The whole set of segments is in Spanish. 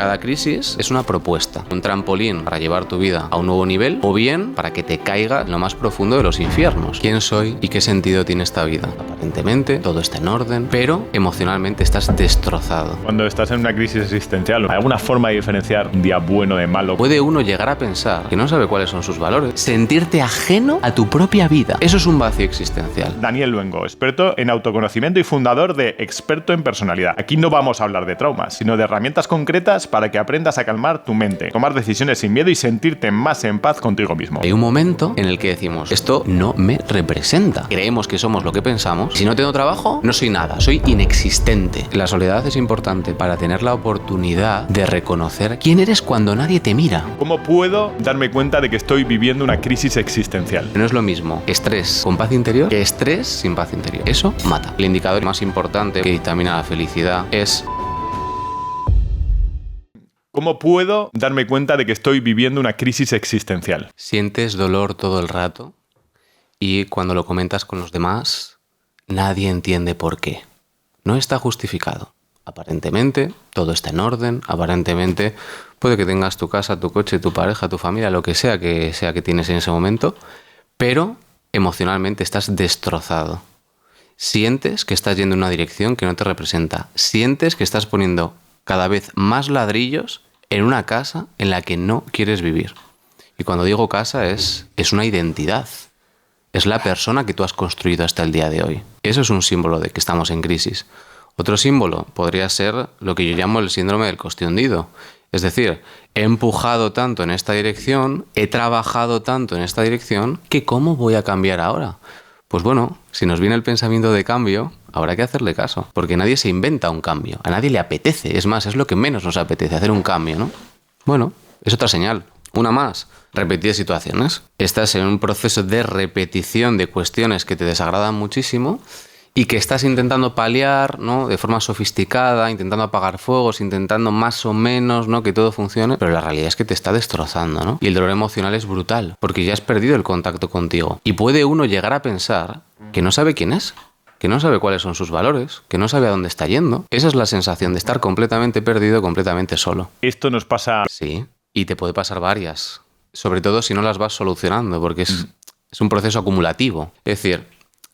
Cada crisis es una propuesta, un trampolín para llevar tu vida a un nuevo nivel o bien para que te caigas en lo más profundo de los infiernos. ¿Quién soy y qué sentido tiene esta vida? Aparentemente todo está en orden, pero emocionalmente estás destrozado. Cuando estás en una crisis existencial, ¿hay alguna forma de diferenciar un día bueno de malo? Puede uno llegar a pensar que no sabe cuáles son sus valores, sentirte ajeno a tu propia vida. Eso es un vacío existencial. Daniel Luengo, experto en autoconocimiento y fundador de Experto en Personalidad. Aquí no vamos a hablar de traumas, sino de herramientas concretas para que aprendas a calmar tu mente, tomar decisiones sin miedo y sentirte más en paz contigo mismo. Hay un momento en el que decimos, esto no me representa. Creemos que somos lo que pensamos. Si no tengo trabajo, no soy nada, soy inexistente. La soledad es importante para tener la oportunidad de reconocer quién eres cuando nadie te mira. ¿Cómo puedo darme cuenta de que estoy viviendo una crisis existencial? No es lo mismo estrés con paz interior que estrés sin paz interior. Eso mata. El indicador más importante que dictamina la felicidad es... ¿Cómo puedo darme cuenta de que estoy viviendo una crisis existencial? Sientes dolor todo el rato y cuando lo comentas con los demás, nadie entiende por qué. No está justificado. Aparentemente, todo está en orden. Aparentemente, puede que tengas tu casa, tu coche, tu pareja, tu familia, lo que sea que tienes en ese momento, pero emocionalmente estás destrozado. Sientes que estás yendo en una dirección que no te representa. Sientes que estás poniendo cada vez más ladrillos en una casa en la que no quieres vivir. Y cuando digo casa es una identidad. Es la persona que tú has construido hasta el día de hoy. Eso es un símbolo de que estamos en crisis. Otro símbolo podría ser lo que yo llamo el síndrome del coste hundido. Es decir, he empujado tanto en esta dirección, he trabajado tanto en esta dirección, que ¿cómo voy a cambiar ahora? Pues bueno, si nos viene el pensamiento de cambio, habrá que hacerle caso, porque nadie se inventa un cambio, a nadie le apetece, es más, es lo que menos nos apetece, hacer un cambio, ¿no? Bueno, es otra señal. Una más, repetir situaciones. Estás en un proceso de repetición de cuestiones que te desagradan muchísimo y que estás intentando paliar, ¿no? De forma sofisticada, intentando apagar fuegos, intentando más o menos, ¿no? Que todo funcione, pero la realidad es que te está destrozando, ¿no? Y el dolor emocional es brutal, porque ya has perdido el contacto contigo. Y puede uno llegar a pensar que no sabe quién es, que no sabe cuáles son sus valores, que no sabe a dónde está yendo. Esa es la sensación de estar completamente perdido, completamente solo. Esto nos pasa... Sí, y te puede pasar varias, sobre todo si no las vas solucionando, porque es un proceso acumulativo. Es decir,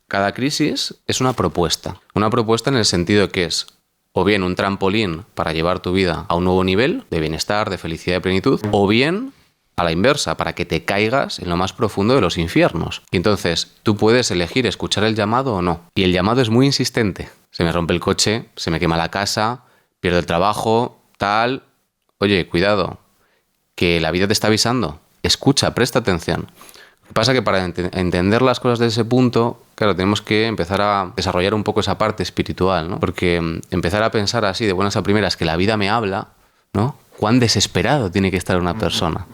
cada crisis es una propuesta en el sentido que es o bien un trampolín para llevar tu vida a un nuevo nivel de bienestar, de felicidad y plenitud, o bien a la inversa, para que te caigas en lo más profundo de los infiernos. Y entonces tú puedes elegir escuchar el llamado o no. Y el llamado es muy insistente. Se me rompe el coche, se me quema la casa, pierdo el trabajo, tal. Oye, cuidado, que la vida te está avisando. Escucha, presta atención. Lo que pasa es que para entender las cosas desde ese punto, claro, tenemos que empezar a desarrollar un poco esa parte espiritual, ¿no? Porque empezar a pensar así de buenas a primeras que la vida me habla, ¿no? ¿Cuán desesperado tiene que estar una persona?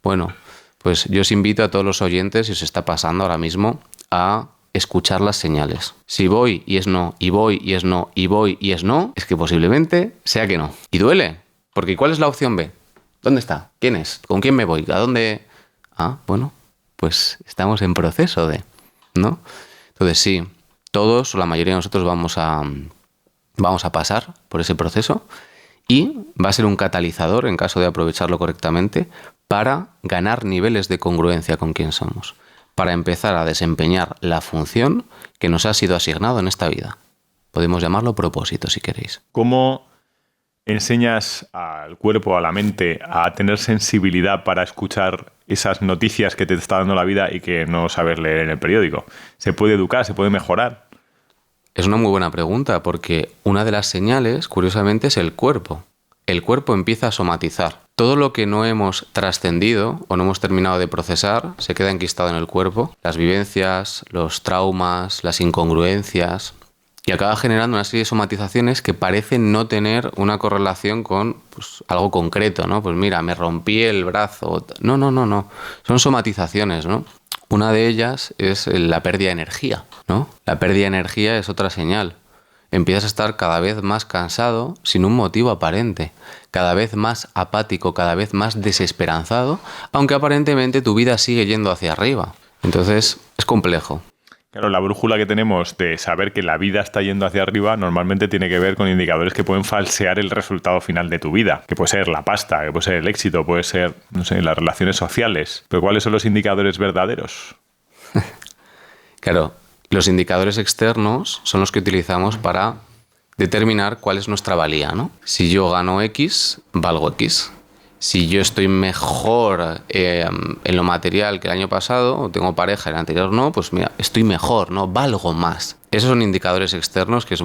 Bueno, pues yo os invito a todos los oyentes, si os está pasando ahora mismo, a escuchar las señales. Si voy y es no, y voy y es no, y voy y es no, es que posiblemente sea que no. Y duele, porque ¿cuál es la opción B? ¿Dónde está? ¿Quién es? ¿Con quién me voy? ¿A dónde? Ah, bueno, pues estamos en proceso de, ¿no? Entonces sí, todos o la mayoría de nosotros vamos a pasar por ese proceso y va a ser un catalizador, en caso de aprovecharlo correctamente, para ganar niveles de congruencia con quién somos, para empezar a desempeñar la función que nos ha sido asignado en esta vida. Podemos llamarlo propósito, si queréis. ¿Cómo enseñas al cuerpo, a la mente, a tener sensibilidad para escuchar esas noticias que te está dando la vida y que no sabes leer en el periódico? ¿Se puede educar? ¿Se puede mejorar? Es una muy buena pregunta, porque una de las señales, curiosamente, es el cuerpo. El cuerpo empieza a somatizar. Todo lo que no hemos trascendido o no hemos terminado de procesar se queda enquistado en el cuerpo. Las vivencias, los traumas, las incongruencias, y acaba generando una serie de somatizaciones que parecen no tener una correlación con algo concreto, ¿no? Pues mira, me rompí el brazo. No. Son somatizaciones, ¿no? Una de ellas es la pérdida de energía, ¿no? La pérdida de energía es otra señal. Empiezas a estar cada vez más cansado sin un motivo aparente, cada vez más apático, cada vez más desesperanzado, aunque aparentemente tu vida sigue yendo hacia arriba. Entonces es complejo. Claro, la brújula que tenemos de saber que la vida está yendo hacia arriba normalmente tiene que ver con indicadores que pueden falsear el resultado final de tu vida, que puede ser la pasta, que puede ser el éxito, puede ser, no sé, las relaciones sociales. Pero ¿cuáles son los indicadores verdaderos? Claro, los indicadores externos son los que utilizamos para determinar cuál es nuestra valía, ¿no? Si yo gano X, valgo X. Si yo estoy mejor en lo material que el año pasado, o tengo pareja y el anterior no, pues mira, estoy mejor, ¿no? Valgo más. Esos son indicadores externos que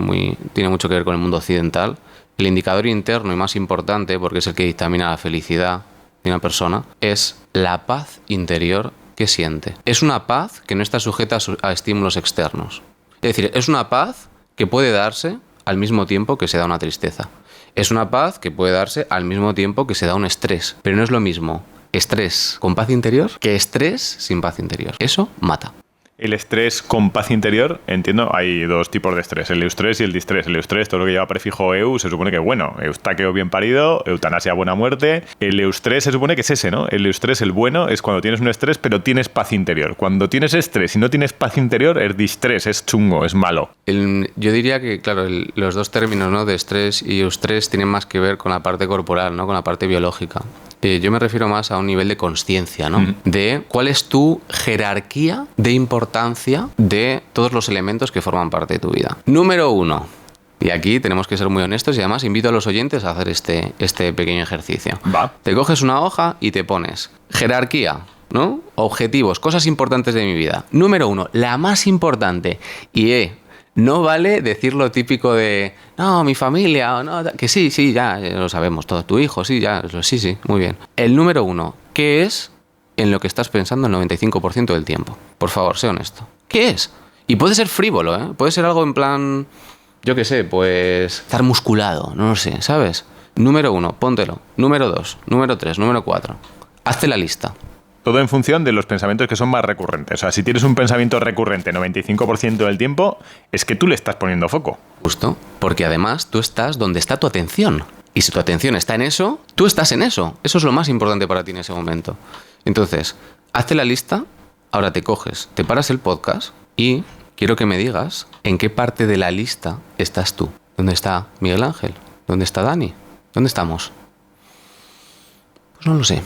tiene mucho que ver con el mundo occidental. El indicador interno y más importante, porque es el que dictamina la felicidad de una persona, es la paz interior que siente. Es una paz que no está sujeta a estímulos externos. Es decir, es una paz que puede darse al mismo tiempo que se da una tristeza. Es una paz que puede darse al mismo tiempo que se da un estrés. Pero no es lo mismo estrés con paz interior que estrés sin paz interior. Eso mata. El estrés con paz interior, entiendo, hay dos tipos de estrés, el eustrés y el distrés. El eustrés, todo lo que lleva prefijo eu, se supone que bueno, eustaqueo bien parido, eutanasia buena muerte. El eustrés se supone que es ese, ¿no? El eustrés, el bueno, es cuando tienes un estrés pero tienes paz interior. Cuando tienes estrés y no tienes paz interior, es distrés, es chungo, es malo. Yo diría que, claro, los dos términos, ¿no?, de estrés y eustrés tienen más que ver con la parte corporal, ¿no?, con la parte biológica. Yo me refiero más a un nivel de conciencia, ¿no? De cuál es tu jerarquía de importancia de todos los elementos que forman parte de tu vida. Número 1. Y aquí tenemos que ser muy honestos y además invito a los oyentes a hacer este pequeño ejercicio. Va. Te coges una hoja y te pones jerarquía, ¿no? Objetivos, cosas importantes de mi vida. Número 1, la más importante. No vale decir lo típico de no, mi familia, o no, que sí, ya lo sabemos, todo tu hijo, sí, sí, muy bien. El número 1, ¿qué es en lo que estás pensando el 95% del tiempo? Por favor, sé honesto. ¿Qué es? Y puede ser frívolo, ¿eh? Puede ser algo en plan, yo qué sé, pues estar musculado, no lo sé, ¿sabes? Número 1, póntelo. Número 2, número 3, número 4. Hazte la lista. Todo en función de los pensamientos que son más recurrentes. O sea, si tienes un pensamiento recurrente 95% del tiempo, es que tú le estás poniendo foco. Justo, porque además tú estás donde está tu atención. Y si tu atención está en eso, tú estás en eso. Eso es lo más importante para ti en ese momento. Entonces, hazte la lista, ahora te coges, te paras el podcast y quiero que me digas en qué parte de la lista estás tú. ¿Dónde está Miguel Ángel? ¿Dónde está Dani? ¿Dónde estamos? Pues no lo sé.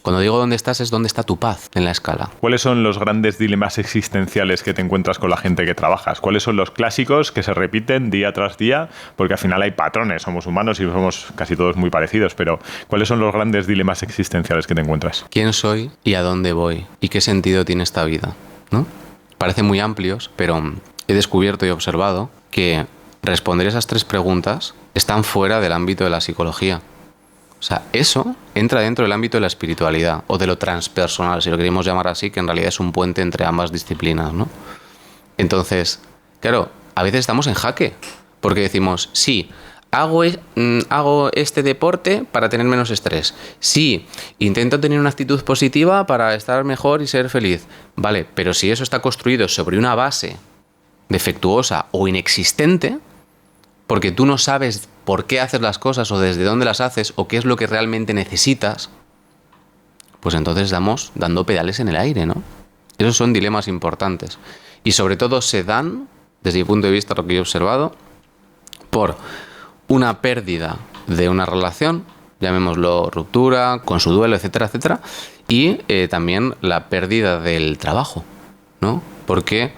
Cuando digo dónde estás, es dónde está tu paz en la escala. ¿Cuáles son los grandes dilemas existenciales que te encuentras con la gente que trabajas? ¿Cuáles son los clásicos que se repiten día tras día? Porque al final hay patrones, somos humanos y somos casi todos muy parecidos, pero ¿cuáles son los grandes dilemas existenciales que te encuentras? ¿Quién soy y a dónde voy? ¿Y qué sentido tiene esta vida? ¿No? Parecen muy amplios, pero he descubierto y observado que responder esas 3 preguntas están fuera del ámbito de la psicología. O sea, eso entra dentro del ámbito de la espiritualidad o de lo transpersonal, si lo queremos llamar así, que en realidad es un puente entre ambas disciplinas, ¿no? Entonces, claro, a veces estamos en jaque, porque decimos, sí, hago este deporte para tener menos estrés. Sí, intento tener una actitud positiva para estar mejor y ser feliz. Vale, pero si eso está construido sobre una base defectuosa o inexistente, porque tú no sabes por qué haces las cosas o desde dónde las haces o qué es lo que realmente necesitas, pues entonces estamos dando pedales en el aire, ¿no? Esos son dilemas importantes. Y sobre todo se dan, desde mi punto de vista, lo que yo he observado, por una pérdida de una relación, llamémoslo ruptura, con su duelo, etcétera, etcétera, y también la pérdida del trabajo, ¿no? Porque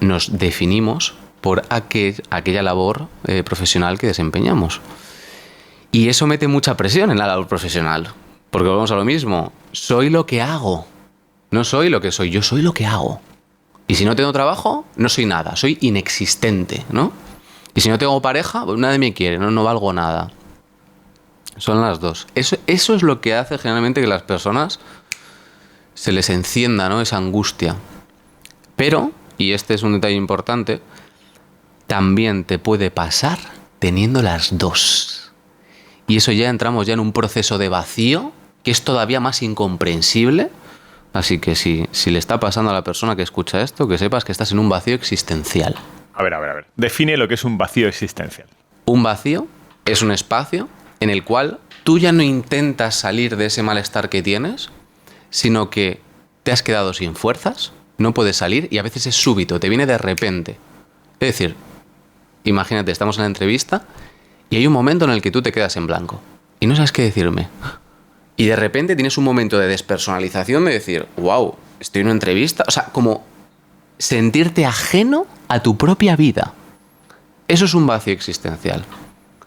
nos definimos por aquella labor profesional que desempeñamos. Y eso mete mucha presión en la labor profesional, porque volvemos a lo mismo, soy lo que hago, no soy lo que soy, yo soy lo que hago. Y si no tengo trabajo, no soy nada, soy inexistente, ¿no? Y si no tengo pareja, pues nadie me quiere, no valgo nada. Son las dos. Eso es lo que hace generalmente que las personas se les encienda, ¿no?, esa angustia. Pero, y este es un detalle importante, también te puede pasar teniendo las dos. Y eso ya entramos ya en un proceso de vacío que es todavía más incomprensible. Así que si le está pasando a la persona que escucha esto, que sepas que estás en un vacío existencial. A ver. Define lo que es un vacío existencial. Un vacío es un espacio en el cual tú ya no intentas salir de ese malestar que tienes, sino que te has quedado sin fuerzas, no puedes salir y a veces es súbito, te viene de repente. Es decir, imagínate, estamos en la entrevista y hay un momento en el que tú te quedas en blanco y no sabes qué decirme. Y de repente tienes un momento de despersonalización de decir, wow, estoy en una entrevista. O sea, como sentirte ajeno a tu propia vida. Eso es un vacío existencial.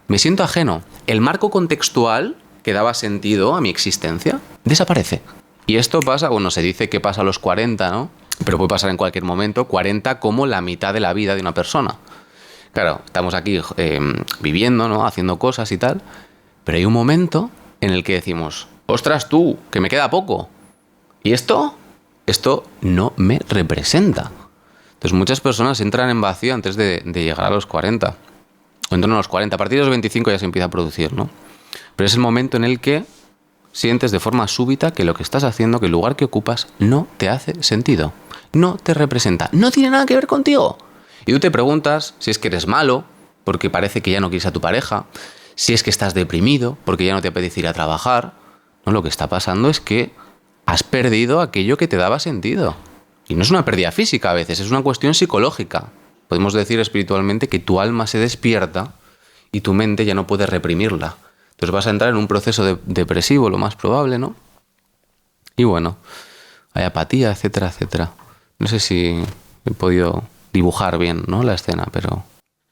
Me siento ajeno. El marco contextual que daba sentido a mi existencia desaparece. Y esto pasa, bueno, se dice que pasa a los 40, ¿no? Pero puede pasar en cualquier momento. 40 como la mitad de la vida de una persona. Claro, estamos aquí viviendo, ¿no? Haciendo cosas y tal. Pero hay un momento en el que decimos, ostras tú, que me queda poco. ¿Y esto? Esto no me representa. Entonces muchas personas entran en vacío antes de llegar a los 40. O en torno a los 40. A partir de los 25 ya se empieza a producir, ¿no? Pero es el momento en el que sientes de forma súbita que lo que estás haciendo, que el lugar que ocupas, no te hace sentido. No te representa. No tiene nada que ver contigo. Y tú te preguntas si es que eres malo, porque parece que ya no quieres a tu pareja, si es que estás deprimido, porque ya no te apetece ir a trabajar. No, lo que está pasando es que has perdido aquello que te daba sentido. Y no es una pérdida física a veces, es una cuestión psicológica. Podemos decir espiritualmente que tu alma se despierta y tu mente ya no puede reprimirla. Entonces vas a entrar en un proceso depresivo, lo más probable, ¿no? Y bueno, hay apatía, etcétera, etcétera. No sé si he podido dibujar bien, ¿no?, la escena, pero...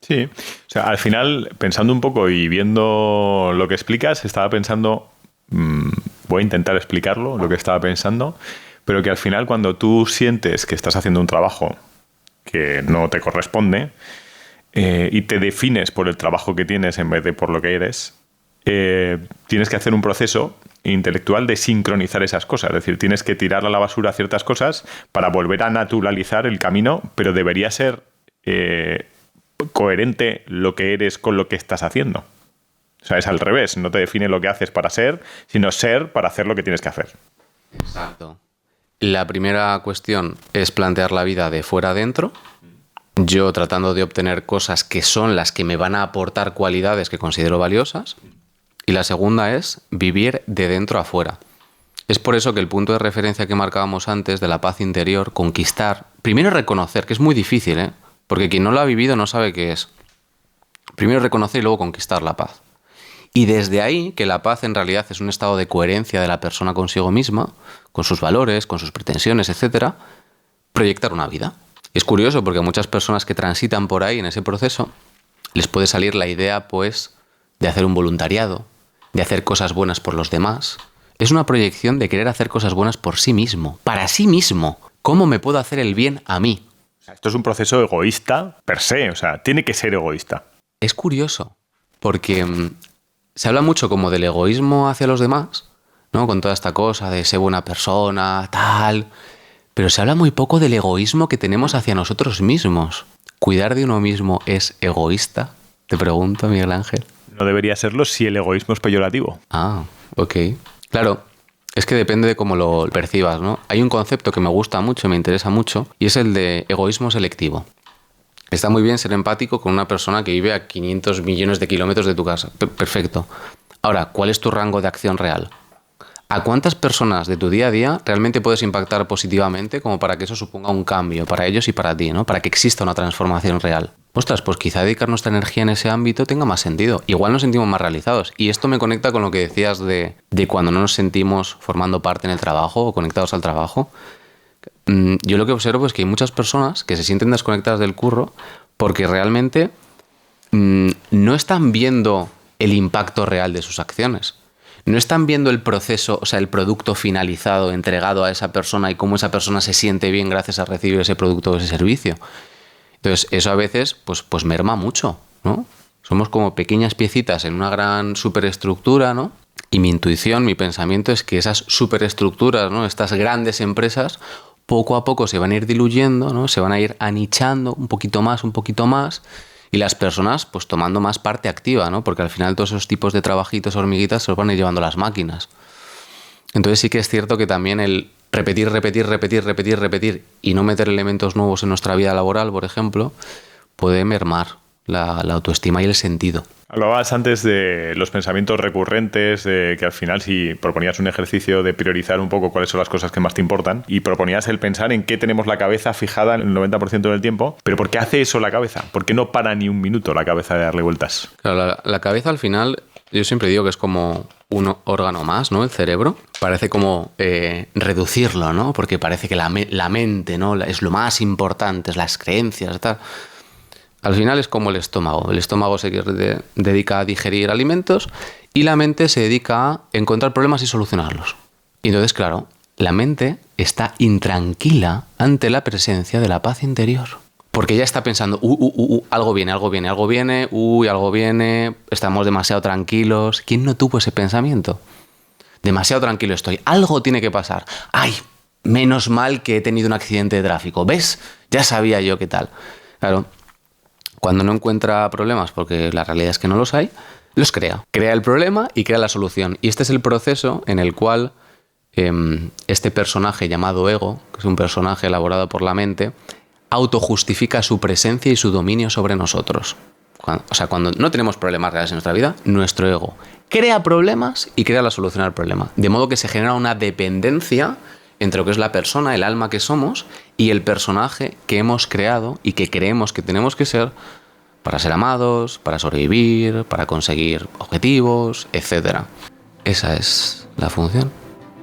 Sí, o sea, al final, pensando un poco y viendo lo que explicas, estaba pensando, voy a intentar explicarlo, lo que estaba pensando, pero que al final cuando tú sientes que estás haciendo un trabajo que no te corresponde y te defines por el trabajo que tienes en vez de por lo que eres, tienes que hacer un proceso intelectual de sincronizar esas cosas. Es decir, tienes que tirar a la basura ciertas cosas para volver a naturalizar el camino, pero debería ser coherente lo que eres con lo que estás haciendo. O sea, es al revés. No te define lo que haces para ser, sino ser para hacer lo que tienes que hacer. Exacto. La primera cuestión es plantear la vida de fuera adentro. Yo tratando de obtener cosas que son las que me van a aportar cualidades que considero valiosas. Y la segunda es vivir de dentro a fuera. Es por eso que el punto de referencia que marcábamos antes de la paz interior, conquistar, primero reconocer, que es muy difícil, ¿eh? Porque quien no lo ha vivido no sabe qué es. Primero reconocer y luego conquistar la paz. Y desde ahí, que la paz en realidad es un estado de coherencia de la persona consigo misma, con sus valores, con sus pretensiones, etcétera, proyectar una vida. Es curioso porque a muchas personas que transitan por ahí en ese proceso les puede salir la idea, pues, de hacer un voluntariado, de hacer cosas buenas por los demás. Es una proyección de querer hacer cosas buenas por sí mismo, para sí mismo. ¿Cómo me puedo hacer el bien a mí? Esto es un proceso egoísta per se, o sea, tiene que ser egoísta. Es curioso, porque se habla mucho como del egoísmo hacia los demás, ¿no? Con toda esta cosa de ser buena persona, tal... Pero se habla muy poco del egoísmo que tenemos hacia nosotros mismos. ¿Cuidar de uno mismo es egoísta? Te pregunto, Miguel Ángel. No debería serlo si el egoísmo es peyorativo. Ah, ok. Claro, es que depende de cómo lo percibas, ¿no? Hay un concepto que me gusta mucho, me interesa mucho, y es el de egoísmo selectivo. Está muy bien ser empático con una persona que vive a 500 millones de kilómetros de tu casa. Perfecto. Ahora, ¿cuál es tu rango de acción real? ¿A cuántas personas de tu día a día realmente puedes impactar positivamente como para que eso suponga un cambio para ellos y para ti, ¿no? Para que exista una transformación real? Ostras, pues quizá dedicar nuestra energía en ese ámbito tenga más sentido. Igual nos sentimos más realizados. Y esto me conecta con lo que decías de cuando no nos sentimos formando parte en el trabajo o conectados al trabajo. Yo lo que observo es que hay muchas personas que se sienten desconectadas del curro porque realmente no están viendo el impacto real de sus acciones. No están viendo el proceso, o sea, el producto finalizado, entregado a esa persona y cómo esa persona se siente bien gracias a recibir ese producto o ese servicio. Entonces, eso a veces pues merma mucho, ¿no? Somos como pequeñas piecitas en una gran superestructura, ¿no? Y mi intuición, mi pensamiento es que esas superestructuras, ¿no? Estas grandes empresas, poco a poco se van a ir diluyendo, ¿no? Se van a ir anichando un poquito más, y las personas pues tomando más parte activa, ¿no? Porque al final todos esos tipos de trabajitos, hormiguitas, se los van a ir llevando las máquinas. Entonces sí que es cierto que también el repetir y no meter elementos nuevos en nuestra vida laboral, por ejemplo, puede mermar la autoestima y el sentido. Hablabas antes de los pensamientos recurrentes, de que al final si proponías un ejercicio de priorizar un poco cuáles son las cosas que más te importan y proponías el pensar en qué tenemos la cabeza fijada el 90% del tiempo, pero ¿por qué hace eso la cabeza? ¿Por qué no para ni un minuto la cabeza de darle vueltas? Claro, la cabeza al final, yo siempre digo que es como un órgano más, ¿no? El cerebro. Parece como reducirlo, ¿no? Porque parece que la mente, ¿no? Es lo más importante, es las creencias, tal. Al final es como el estómago. El estómago se dedica a digerir alimentos y la mente se dedica a encontrar problemas y solucionarlos. Y entonces, claro, la mente está intranquila ante la presencia de la paz interior. Porque ya está pensando, algo viene, algo viene, estamos demasiado tranquilos. ¿Quién no tuvo ese pensamiento? Demasiado tranquilo estoy, algo tiene que pasar. ¡Ay! Menos mal que he tenido un accidente de tráfico. ¿Ves? Ya sabía yo qué tal. Claro. Cuando no encuentra problemas, porque la realidad es que no los hay, los crea. Crea el problema y crea la solución. Y este es el proceso en el cual este personaje llamado ego, que es un personaje elaborado por la mente, autojustifica su presencia y su dominio sobre nosotros. Cuando no tenemos problemas reales en nuestra vida, nuestro ego crea problemas y crea la solución al problema. De modo que se genera una dependencia entre lo que es la persona, el alma que somos, y el personaje que hemos creado y que creemos que tenemos que ser para ser amados, para sobrevivir, para conseguir objetivos, etc. Esa es la función.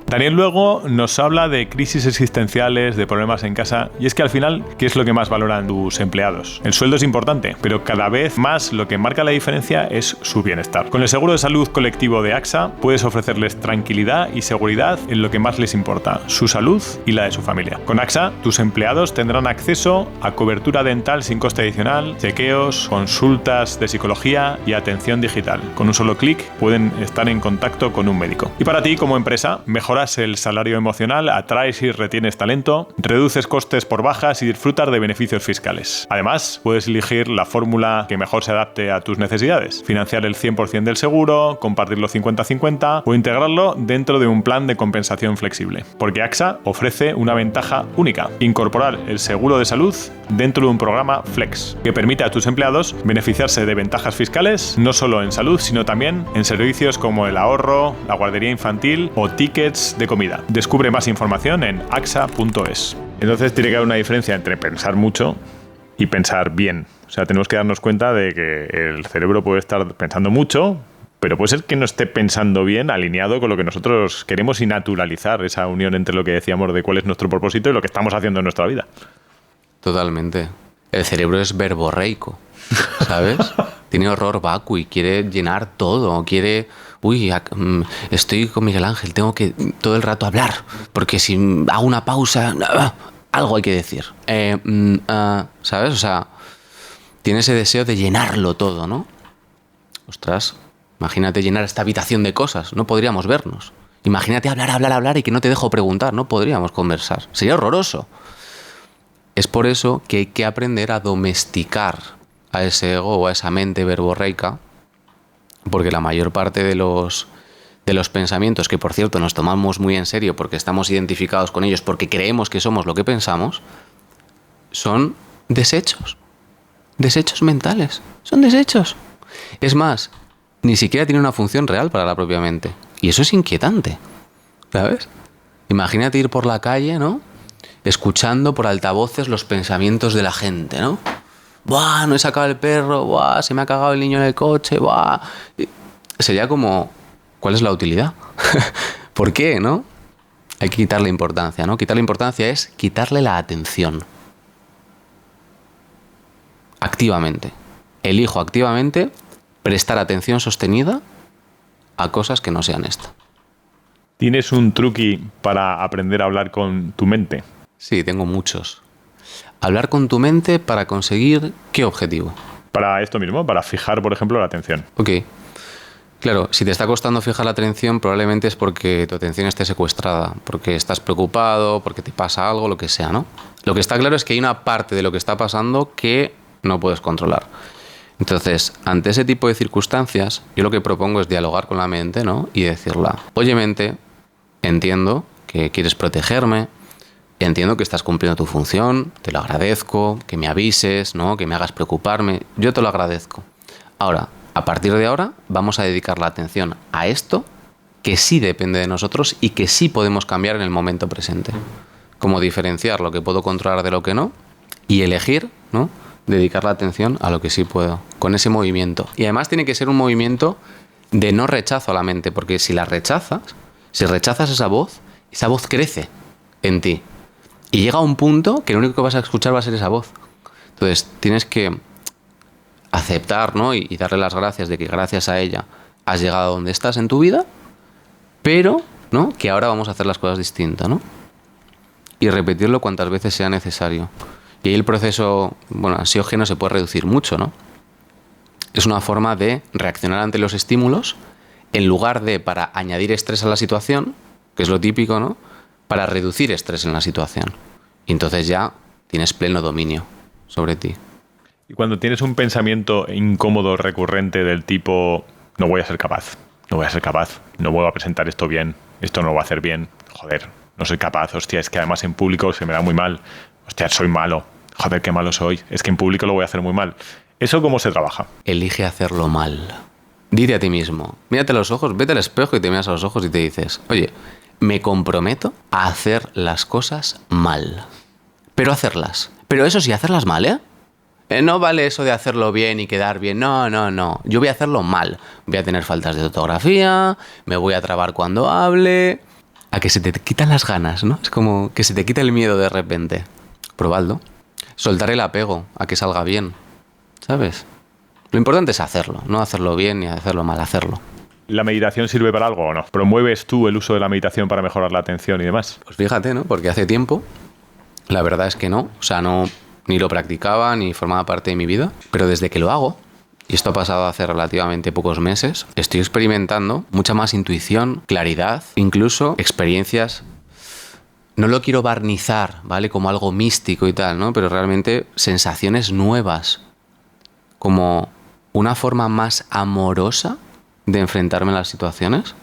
Daniel luego nos habla de crisis existenciales, de problemas en casa, y es que al final, ¿qué es lo que más valoran tus empleados? El sueldo es importante, pero cada vez más lo que marca la diferencia es su bienestar. Con el seguro de salud colectivo de AXA puedes ofrecerles tranquilidad y seguridad en lo que más les importa, su salud y la de su familia. Con AXA, tus empleados tendrán acceso a cobertura dental sin coste adicional, chequeos, consultas de psicología y atención digital. Con un solo clic pueden estar en contacto con un médico. Y para ti, como empresa, mejoras el salario emocional, atraes y retienes talento, reduces costes por bajas y disfrutas de beneficios fiscales. Además, puedes elegir la fórmula que mejor se adapte a tus necesidades, financiar el 100% del seguro, compartirlo 50-50 o integrarlo dentro de un plan de compensación flexible. Porque AXA ofrece una ventaja única: incorporar el seguro de salud dentro de un programa Flex, que permite a tus empleados beneficiarse de ventajas fiscales no solo en salud, sino también en servicios como el ahorro, la guardería infantil o tickets de comida. Descubre más información en axa.es. Entonces tiene que haber una diferencia entre pensar mucho y pensar bien. O sea, tenemos que darnos cuenta de que el cerebro puede estar pensando mucho, pero puede ser que no esté pensando bien, alineado con lo que nosotros queremos, y naturalizar esa unión entre lo que decíamos de cuál es nuestro propósito y lo que estamos haciendo en nuestra vida. Totalmente. El cerebro es verborreico, ¿sabes? Tiene horror vacui, quiere llenar todo, quiere... estoy con Miguel Ángel, tengo que todo el rato hablar, porque si hago una pausa, algo hay que decir. ¿Sabes? O sea, tiene ese deseo de llenarlo todo, ¿no? Ostras, imagínate llenar esta habitación de cosas, no podríamos vernos. Imagínate hablar y que no te dejo preguntar, no podríamos conversar. Sería horroroso. Es por eso que hay que aprender a domesticar a ese ego o a esa mente verborreica, porque la mayor parte de los pensamientos, que por cierto nos tomamos muy en serio porque estamos identificados con ellos, porque creemos que somos lo que pensamos, son desechos mentales, son desechos. Es más, ni siquiera tiene una función real para la propia mente, y eso es inquietante, ¿sabes? Imagínate ir por la calle, ¿no?, escuchando por altavoces los pensamientos de la gente, ¿no? ¡Buah! No he sacado el perro, ¡buah! Se me ha cagado el niño en el coche, ¡buah! Sería como, ¿cuál es la utilidad? ¿Por qué, no? Hay que quitarle importancia, ¿no? Quitarle importancia es quitarle la atención. Activamente. Elijo activamente prestar atención sostenida a cosas que no sean esta. ¿Tienes un truqui para aprender a hablar con tu mente? Sí, tengo muchos. Hablar con tu mente para conseguir ¿qué objetivo? Para esto mismo, para fijar, por ejemplo, la atención. Ok. Claro, si te está costando fijar la atención, probablemente es porque tu atención esté secuestrada, porque estás preocupado, porque te pasa algo, lo que sea, ¿no? Lo que está claro es que hay una parte de lo que está pasando que no puedes controlar. Entonces, ante ese tipo de circunstancias, yo lo que propongo es dialogar con la mente, ¿no? Y decirla: oye, mente, entiendo que quieres protegerme, entiendo que estás cumpliendo tu función, te lo agradezco, que me avises, ¿no? Que me hagas preocuparme, yo te lo agradezco. Ahora, a partir de ahora, vamos a dedicar la atención a esto que sí depende de nosotros y que sí podemos cambiar en el momento presente. Como diferenciar lo que puedo controlar de lo que no y elegir, ¿no? Dedicar la atención a lo que sí puedo, con ese movimiento. Y además tiene que ser un movimiento de no rechazo a la mente, porque si rechazas esa voz crece en ti. Y llega a un punto que lo único que vas a escuchar va a ser esa voz. Entonces tienes que aceptar, ¿no? y darle las gracias de que gracias a ella has llegado a donde estás en tu vida, pero, ¿no? Que ahora vamos a hacer las cosas distintas, ¿no? Y repetirlo cuantas veces sea necesario. Y ahí el proceso, ansiógeno se puede reducir mucho, ¿no? Es una forma de reaccionar ante los estímulos en lugar de para añadir estrés a la situación, que es lo típico, ¿no? Para reducir estrés en la situación. Y entonces ya tienes pleno dominio sobre ti. Y cuando tienes un pensamiento incómodo recurrente del tipo, no voy a ser capaz, no voy a presentar esto bien, esto no lo voy a hacer bien, joder, no soy capaz, hostia, es que además en público se me da muy mal, hostia, soy malo, joder, qué malo soy, es que en público lo voy a hacer muy mal. ¿Eso cómo se trabaja? Elige hacerlo mal. Dite a ti mismo, mírate a los ojos, vete al espejo y te miras a los ojos y te dices, oye, me comprometo a hacer las cosas mal. Pero hacerlas. Pero eso sí, hacerlas mal, ¿eh? No vale eso de hacerlo bien y quedar bien. No. Yo voy a hacerlo mal. Voy a tener faltas de ortografía, me voy a trabar cuando hable. A que se te quitan las ganas, ¿no? Es como que se te quita el miedo de repente. Probadlo. Soltar el apego a que salga bien. ¿Sabes? Lo importante es hacerlo. No hacerlo bien ni hacerlo mal, hacerlo. ¿La meditación sirve para algo o no? ¿Promueves tú el uso de la meditación para mejorar la atención y demás? Pues fíjate, ¿no? Porque hace tiempo, la verdad es que no. O sea, no... Ni lo practicaba, ni formaba parte de mi vida. Pero desde que lo hago, y esto ha pasado hace relativamente pocos meses, estoy experimentando mucha más intuición, claridad, incluso experiencias. No lo quiero barnizar, ¿vale? Como algo místico y tal, ¿no? Pero realmente sensaciones nuevas. Como una forma más amorosa de enfrentarme a las situaciones.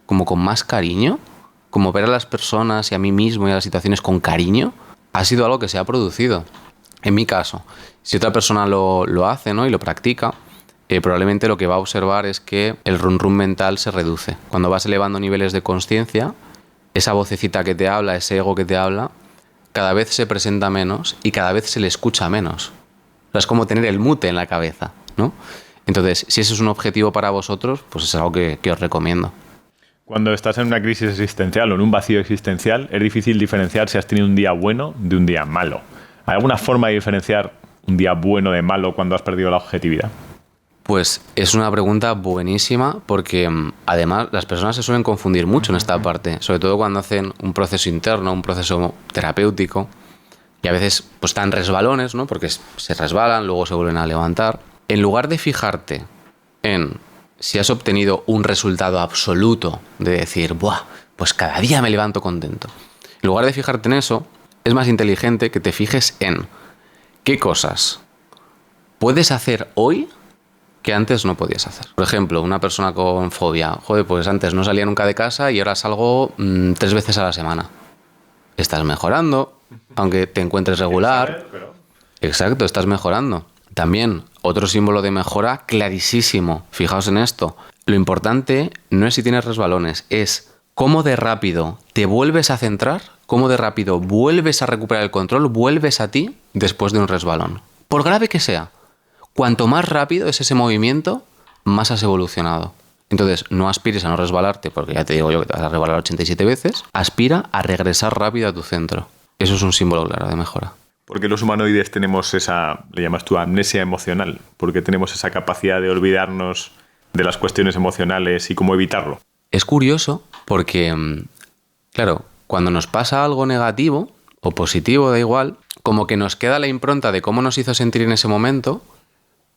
Como con más cariño. Como ver a las personas y a mí mismo y a las situaciones con cariño. Ha sido algo que se ha producido. En mi caso, si otra persona lo hace, ¿no? Y lo practica, probablemente lo que va a observar es que el run run mental se reduce. Cuando vas elevando niveles de consciencia, esa vocecita que te habla, ese ego que te habla, cada vez se presenta menos y cada vez se le escucha menos. O sea, es como tener el mute en la cabeza, ¿no? Entonces, si ese es un objetivo para vosotros, pues es algo que os recomiendo. Cuando estás en una crisis existencial o en un vacío existencial, es difícil diferenciar si has tenido un día bueno de un día malo. ¿Hay alguna forma de diferenciar un día bueno de malo cuando has perdido la objetividad? Pues es una pregunta buenísima porque además las personas se suelen confundir mucho en esta parte, sobre todo cuando hacen un proceso interno, un proceso terapéutico y a veces pues están resbalones, ¿no? Porque se resbalan, luego se vuelven a levantar. En lugar de fijarte en si has obtenido un resultado absoluto de decir, ¡buah! Pues cada día me levanto contento. En lugar de fijarte en eso, es más inteligente que te fijes en qué cosas puedes hacer hoy que antes no podías hacer. Por ejemplo, una persona con fobia. Joder, pues antes no salía nunca de casa y ahora salgo 3 veces a la semana. Estás mejorando, aunque te encuentres regular. Exacto, estás mejorando. También, otro símbolo de mejora clarísimo. Fijaos en esto. Lo importante no es si tienes resbalones, es cómo de rápido te vuelves a centrar, cómo de rápido vuelves a recuperar el control, vuelves a ti después de un resbalón. Por grave que sea. Cuanto más rápido es ese movimiento, más has evolucionado. Entonces, no aspires a no resbalarte, porque ya te digo yo que te vas a resbalar 87 veces. Aspira a regresar rápido a tu centro. Eso es un símbolo claro de mejora. ¿Por qué los humanoides tenemos esa, le llamas tú, amnesia emocional? ¿Por qué tenemos esa capacidad de olvidarnos de las cuestiones emocionales y cómo evitarlo? Es curioso porque, claro, cuando nos pasa algo negativo o positivo, da igual, como que nos queda la impronta de cómo nos hizo sentir en ese momento,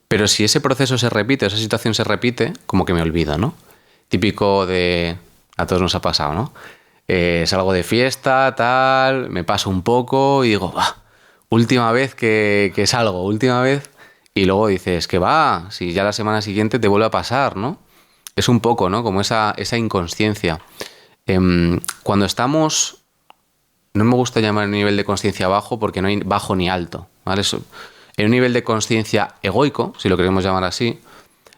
pero si ese proceso se repite, esa situación se repite, como que me olvido, ¿no? Típico de... A todos nos ha pasado, ¿no? Salgo de fiesta, tal, me paso un poco y digo, ¡bah! Última vez que salgo, última vez. Y luego dices, que va, si ya la semana siguiente te vuelve a pasar, ¿no? Es un poco, ¿no? Como esa inconsciencia. Cuando estamos no me gusta llamar un nivel de conciencia bajo porque no hay bajo ni alto, ¿vale? En un nivel de conciencia egoico, si lo queremos llamar así,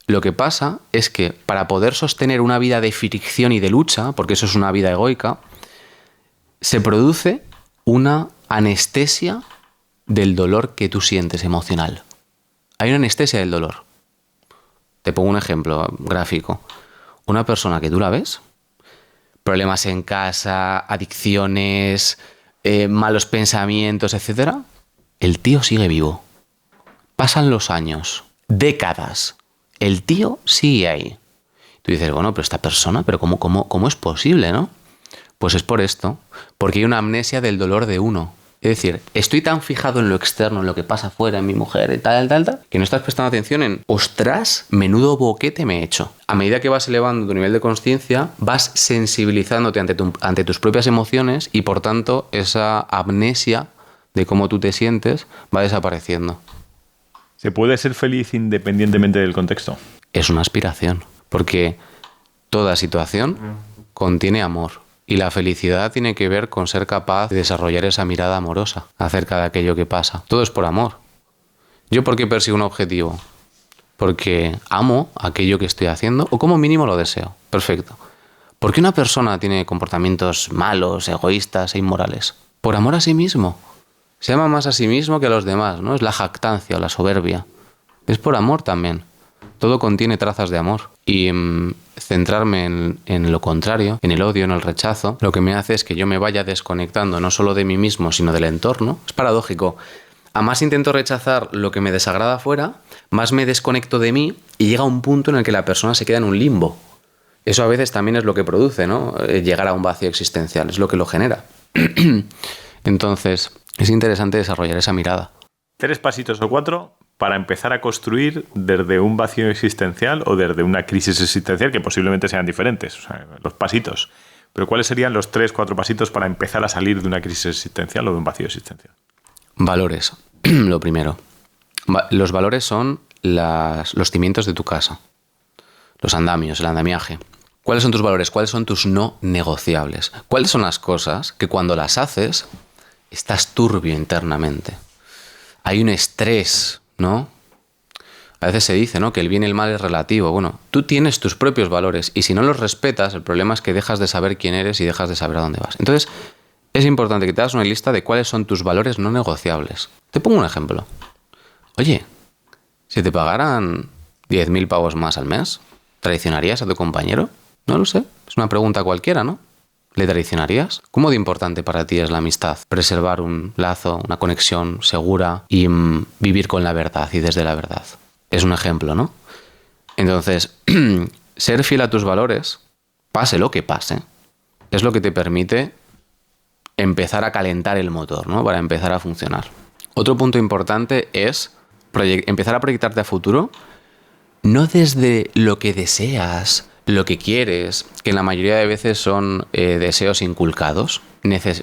lo que pasa es que para poder sostener una vida de fricción y de lucha, porque eso es una vida egoica, se produce una anestesia del dolor que tú sientes emocional. Hay una anestesia del dolor. Te pongo un ejemplo gráfico. Una persona que tú la ves, problemas en casa, adicciones, malos pensamientos, etc. El tío sigue vivo. Pasan los años, décadas. El tío sigue ahí. Tú dices, bueno, pero esta persona, ¿pero cómo es posible, no? Pues es por esto, porque hay una amnesia del dolor de uno. Es decir, estoy tan fijado en lo externo, en lo que pasa afuera, en mi mujer, y tal, que no estás prestando atención en, ostras, menudo boquete me he hecho. A medida que vas elevando tu nivel de conciencia, vas sensibilizándote ante tus propias emociones y, por tanto, esa amnesia de cómo tú te sientes va desapareciendo. ¿Se puede ser feliz independientemente del contexto? Es una aspiración, porque toda situación contiene amor. Y la felicidad tiene que ver con ser capaz de desarrollar esa mirada amorosa acerca de aquello que pasa. Todo es por amor. ¿Yo por qué persigo un objetivo? Porque amo aquello que estoy haciendo o como mínimo lo deseo. Perfecto. ¿Por qué una persona tiene comportamientos malos, egoístas e inmorales? Por amor a sí mismo. Se ama más a sí mismo que a los demás, ¿no? Es la jactancia o la soberbia. Es por amor también. Todo contiene trazas de amor. Y centrarme en lo contrario, en el odio, en el rechazo, lo que me hace es que yo me vaya desconectando no solo de mí mismo, sino del entorno. Es paradójico. A más intento rechazar lo que me desagrada afuera, más me desconecto de mí y llega un punto en el que la persona se queda en un limbo. Eso a veces también es lo que produce, ¿no? Llegar a un vacío existencial, es lo que lo genera. Entonces, es interesante desarrollar esa mirada. 3 pasitos o 4 para empezar a construir desde un vacío existencial o desde una crisis existencial, que posiblemente sean diferentes, o sea, los pasitos. Pero ¿cuáles serían los 3-4 pasitos para empezar a salir de una crisis existencial o de un vacío existencial? Valores, lo primero. Los valores son los cimientos de tu casa, los andamios, el andamiaje. ¿Cuáles son tus valores? ¿Cuáles son tus no negociables? ¿Cuáles son las cosas que cuando las haces estás turbio internamente? Hay un estrés, ¿no? A veces se dice, ¿no?, que el bien y el mal es relativo. Bueno, tú tienes tus propios valores y si no los respetas, el problema es que dejas de saber quién eres y dejas de saber a dónde vas. Entonces, es importante que te hagas una lista de cuáles son tus valores no negociables. Te pongo un ejemplo. Oye, si te pagaran 10.000 pavos más al mes, ¿traicionarías a tu compañero? No lo sé, es una pregunta cualquiera, ¿no? ¿Le traicionarías? ¿Cómo de importante para ti es la amistad? Preservar un lazo, una conexión segura y vivir con la verdad y desde la verdad. Es un ejemplo, ¿no? Entonces, ser fiel a tus valores, pase lo que pase, es lo que te permite empezar a calentar el motor, ¿no? Para empezar a funcionar. Otro punto importante es empezar a proyectarte a futuro, no desde lo que deseas, lo que quieres, que en la mayoría de veces son deseos inculcados.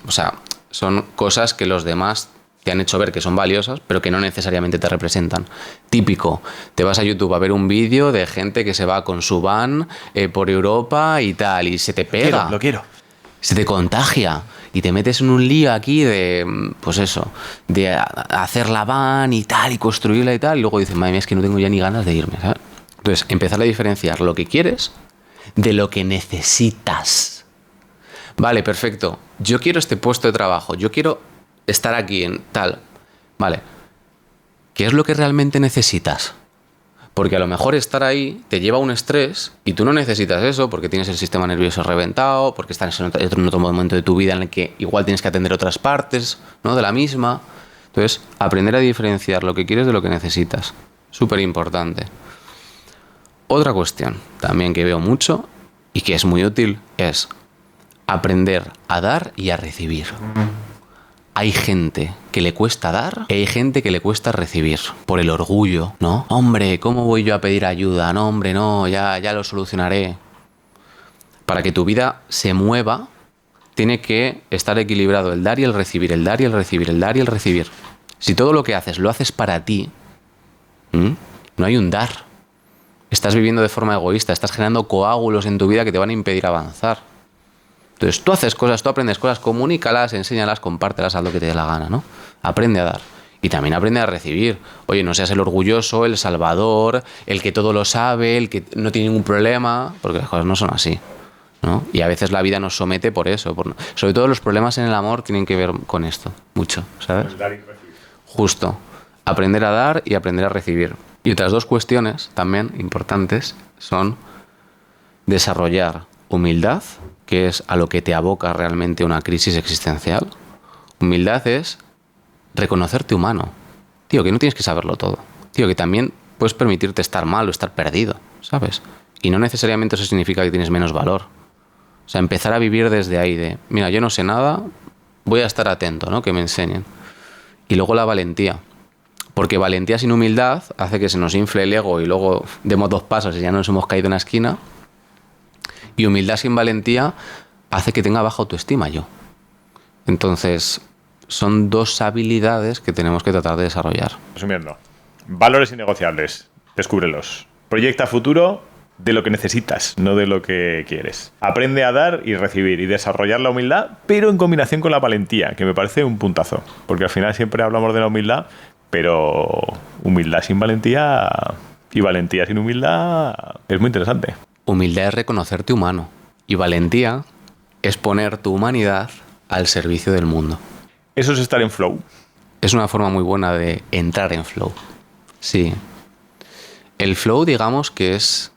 O sea, son cosas que los demás te han hecho ver que son valiosas, pero que no necesariamente te representan. Típico, te vas a YouTube a ver un vídeo de gente que se va con su van por Europa y tal, y se te pega. Lo quiero. Se te contagia y te metes en un lío aquí de, pues eso, de hacer la van y tal, y construirla y tal, y luego dices, madre mía, es que no tengo ya ni ganas de irme, ¿sabes? Entonces, empezar a diferenciar lo que quieres de lo que necesitas. Vale, perfecto. Yo quiero este puesto de trabajo. Yo quiero estar aquí en tal. Vale. ¿Qué es lo que realmente necesitas? Porque a lo mejor estar ahí te lleva a un estrés y tú no necesitas eso porque tienes el sistema nervioso reventado, porque estás en otro momento de tu vida en el que igual tienes que atender otras partes, ¿no?, de la misma. Entonces, aprender a diferenciar lo que quieres de lo que necesitas. Súper importante. Otra cuestión también que veo mucho y que es muy útil es aprender a dar y a recibir. Hay gente que le cuesta dar y hay gente que le cuesta recibir por el orgullo, ¿no? Hombre, ¿cómo voy yo a pedir ayuda? No, hombre, no, ya lo solucionaré. Para que tu vida se mueva, tiene que estar equilibrado el dar y el recibir, el dar y el recibir, el dar y el recibir. Si todo lo que haces lo haces para ti, no hay un dar. Estás viviendo de forma egoísta, estás generando coágulos en tu vida que te van a impedir avanzar. Entonces tú haces cosas, tú aprendes cosas, comunícalas, enséñalas, compártelas, haz lo que te dé la gana, ¿no? Aprende a dar. Y también aprende a recibir. Oye, no seas el orgulloso, el salvador, el que todo lo sabe, el que no tiene ningún problema, porque las cosas no son así, ¿no? Y a veces la vida nos somete por eso. Sobre todo los problemas en el amor tienen que ver con esto, mucho, ¿sabes? Justo. Aprender a dar y aprender a recibir. Y otras dos cuestiones también importantes son desarrollar humildad, que es a lo que te aboca realmente una crisis existencial. Humildad es reconocerte humano. Tío, que no tienes que saberlo todo. Tío, que también puedes permitirte estar mal o estar perdido, ¿sabes? Y no necesariamente eso significa que tienes menos valor. O sea, empezar a vivir desde ahí de, mira, yo no sé nada, voy a estar atento, ¿no? Que me enseñen. Y luego la valentía. Porque valentía sin humildad hace que se nos infle el ego y luego demos 2 pasos y ya nos hemos caído en la esquina. Y humildad sin valentía hace que tenga baja autoestima yo. Entonces, son 2 habilidades que tenemos que tratar de desarrollar. Resumiendo, valores innegociables, descúbrelos. Proyecta futuro de lo que necesitas, no de lo que quieres. Aprende a dar y recibir y desarrollar la humildad, pero en combinación con la valentía, que me parece un puntazo. Porque al final siempre hablamos de la humildad, pero humildad sin valentía y valentía sin humildad es muy interesante. Humildad es reconocerte humano y valentía es poner tu humanidad al servicio del mundo. Eso es estar en flow. Es una forma muy buena de entrar en flow. Sí. El flow, digamos que es